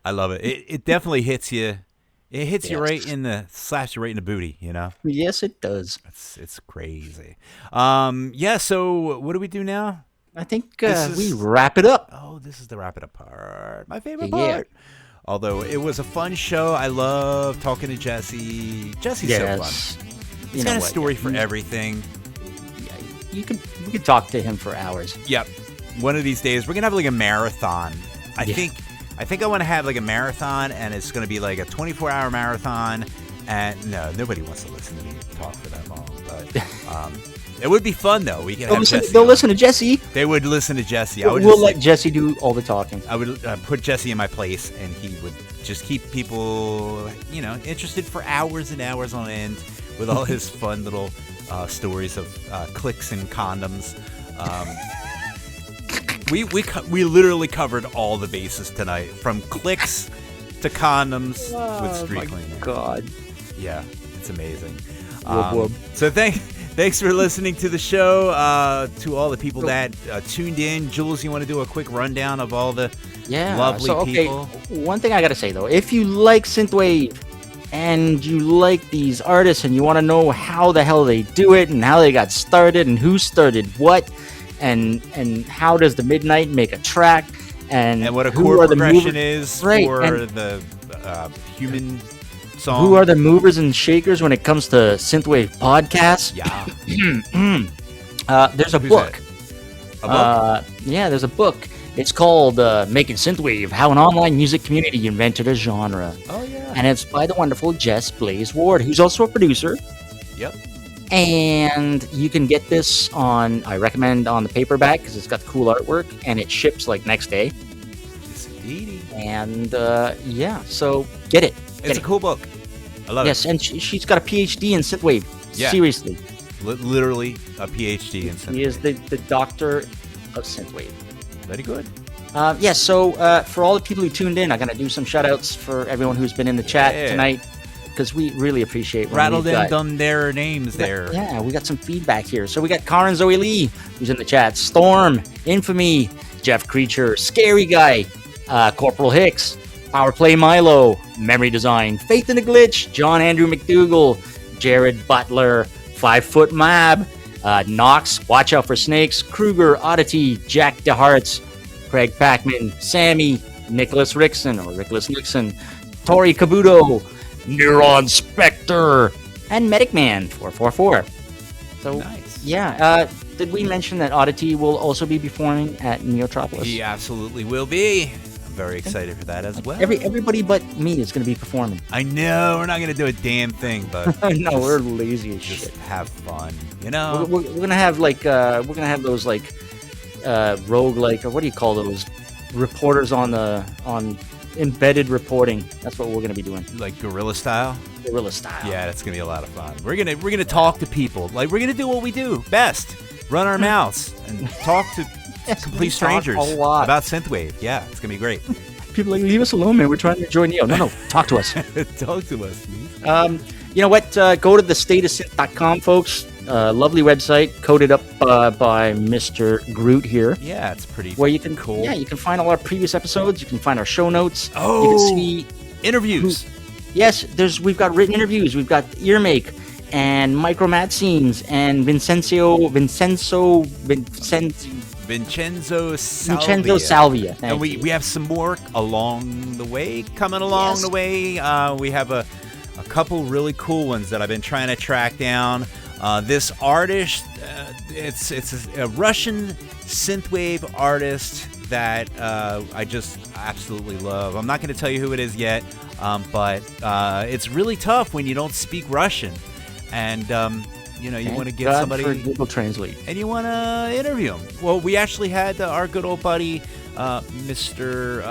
I love it. It definitely hits you. It hits you Yes. right in the, slaps you right in the booty, you know? Yes, it does. It's crazy. Yeah, so what do we do now? I think This we is- wrap it up. Oh, this is the wrap it up part. My favorite Yeah. part. Although it was a fun show. I love talking to Jesse. Jesse's so fun. He's You got know a what, story yeah, for everything. we could talk to him for hours. Yep. One of these days we're gonna have like a marathon. I Yeah. think I want to have like a marathon, and it's gonna be like a 24-hour marathon. And no, nobody wants to listen to me talk for that long. But it would be fun though. We can have Jesse. They'll on. listen to Jesse. They would listen to Jesse. I would We'll just let Jesse do all the talking. I would put Jesse in my place, and he would just keep people, interested for hours and hours on end with all his fun little stories of clicks and condoms. We literally covered all the bases tonight, from clicks to condoms with street cleaner. God. Yeah, it's amazing. Whoop, whoop. So thanks for listening to the show. To all the people that tuned in. Jules, you want to do a quick rundown of all the lovely people? One thing I gotta say though, if you like synthwave and you like these artists and you want to know how the hell they do it and how they got started and who started what and how does the Midnight make a track and what a who chord are the progression movers- is Right, for and the human song. who are the movers and shakers when it comes to synthwave podcasts? Yeah. There's a Who's book. A book? Yeah, there's a book. It's called Making Synthwave, How an Online Music Community Invented a Genre. Oh, yeah. And it's by the wonderful Jess Blaze Ward, who's also a producer. Yep. And you can get this I recommend on the paperback because it's got the cool artwork and it ships like next day. Yes, indeed. And so get it. It's a cool book. I love Yes, it. and she's got a PhD in synthwave. Yeah. Seriously. Literally a PhD in synth. He is the doctor of synthwave. Very good. So for all the people who tuned in, I'm going to do some shout outs for everyone who's been in the chat Yeah. tonight because we really appreciate when Rattled we've and got- done their names there. Yeah, we got some feedback here. So we got Karen Zoe Lee, who's in the chat, Storm, Infamy, Jeff Creature, Scary Guy, Corporal Hicks, Power Play Milo, Memory Design, Faith in the Glitch, John Andrew McDougall, Jared Butler, 5 Foot Mab, Knox, Watch Out for Snakes, Kruger, Oddity, Jack DeHarts, Craig Packman, Sammy, Nicholas Rickson, Tori Kabuto, Neuron Spectre, and Medic Man 444. So, Nice. yeah, did we mention that Oddity will also be performing at Neotropolis? He absolutely will be. I'm very excited for that as well. Everybody but me is going to be performing. I know we're not gonna do a damn thing, but No, we're lazy as just shit. have fun. We're gonna have those rogue or what do you call those reporters on embedded reporting. That's what we're gonna be doing, like guerrilla style. guerrilla style. Yeah, that's gonna be a lot of fun. We're gonna talk to people. Like we're gonna do what we do best: run our mouths and talk to complete strangers a lot. about synthwave. Yeah, it's gonna be great. People are like, leave us alone, man. We're trying to enjoy Neo. No, talk to us. Talk to us, please. You know what? Go to the stateofsynth.com, folks. Lovely website, coded up by Mr. Groot here. Yeah, it's pretty. Where you can cool. Yeah, you can find all our previous episodes. You can find our show notes. Oh, you can see interviews. Yes, we've got written interviews. We've got Earmake and Micromat Scenes and Vincenzo Salvia. And we have some more along the way, coming along the way. We have a couple really cool ones that I've been trying to track down. This artist, it's a Russian synthwave artist that I just absolutely love. I'm not going to tell you who it is yet, but it's really tough when you don't speak Russian, and you want to get somebody for Google Translate, and you want to interview him. Well, we actually had our good old buddy, Mr.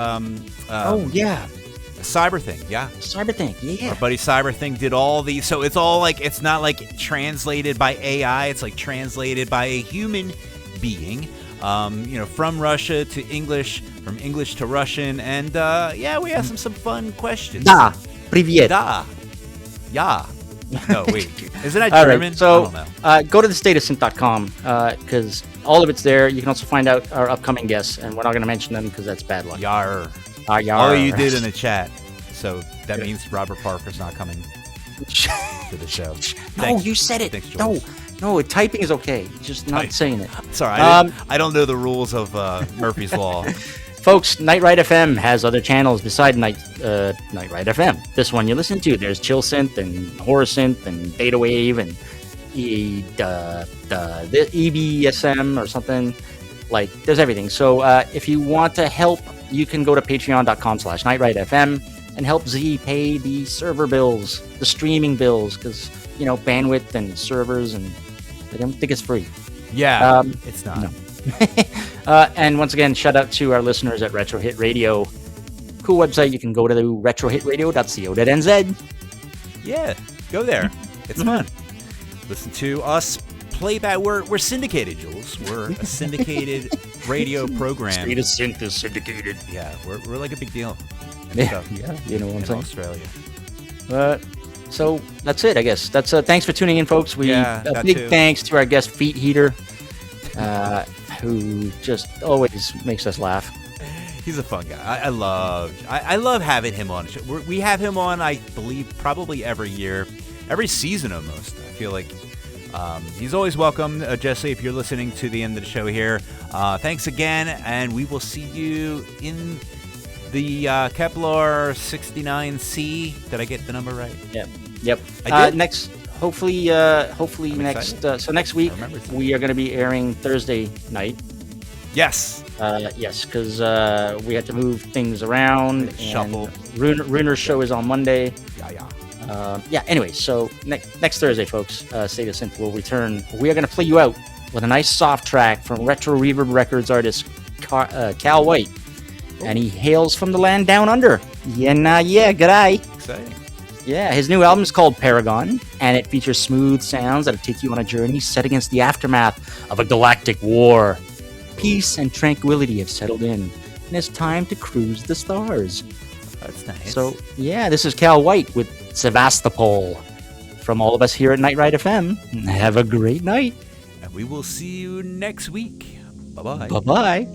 Cyberthing, yeah. Cyberthing, yeah. Our buddy Cyberthing did all these, so it's all it's not like translated by AI, it's like translated by a human being, from Russia to English, from English to Russian, and we asked him some fun questions. Da, привет. Da, yeah. No, wait. Isn't that All German? right, so I don't know. go to the stateofsynth.com because all of it's there. You can also find out our upcoming guests, and we're not going to mention them because that's bad luck. Yar. Yar. Oh, you did in the chat. So that means Robert Parker's not coming to the show. No, Thanks. you said it. Thanks, No, Jules. no, typing is okay. Just not Type. saying it. Sorry, I don't know the rules of Murphy's Law. Folks, Night Ride FM has other channels beside Night Ride FM. This one you listen to, there's Chill Synth and Horror Synth and Data Wave and the EBSM or something. Like, there's everything. So if you want to help, you can go to patreon.com/NightRideFM and help Z pay the server bills, the streaming bills, because, you know, bandwidth and servers, and I don't think it's free. Yeah, it's not. No. And once again, shout out to our listeners at Retro Hit Radio. Cool website. You can go to retrohitradio.co.nz. Yeah, go there. It's fun. Listen to us play back. We're syndicated, Jules. We're a syndicated radio program. State of Synth is syndicated. Yeah, we're like a big deal. Yeah, you know what I'm in saying. Australia. So that's it, I guess. That's thanks for tuning in, folks. Yeah, a that big too. thanks to our guest Feet Heater, who just always makes us laugh. He's a fun guy. I love having him on. We have him on, I believe, probably every year, every season almost. I feel like he's always welcome. Jesse, if you're listening to the end of the show here, thanks again, and we will see you in the Kepler 69C. Did I get the number right? Yep. I did? Hopefully I'm next. excited. So next week I remember it. we are going to be airing Thursday night. Yes. Yes, because we had to move things around. And Shuffle. Runer's show is on Monday. Yeah. Anyway, so next Thursday, folks, State of Synth will return. We are going to play you out with a nice soft track from Retro Reverb Records artist Cal White. And he hails from the land down under. Yeah, g'day. Exciting. Yeah, his new album is called Paragon, and it features smooth sounds that'll take you on a journey set against the aftermath of a galactic war. Peace and tranquility have settled in, and it's time to cruise the stars. That's nice. So, yeah, this is Cal White with Sevastopol. From all of us here at Night Ride FM, have a great night. And we will see you next week. Bye-bye. Bye-bye.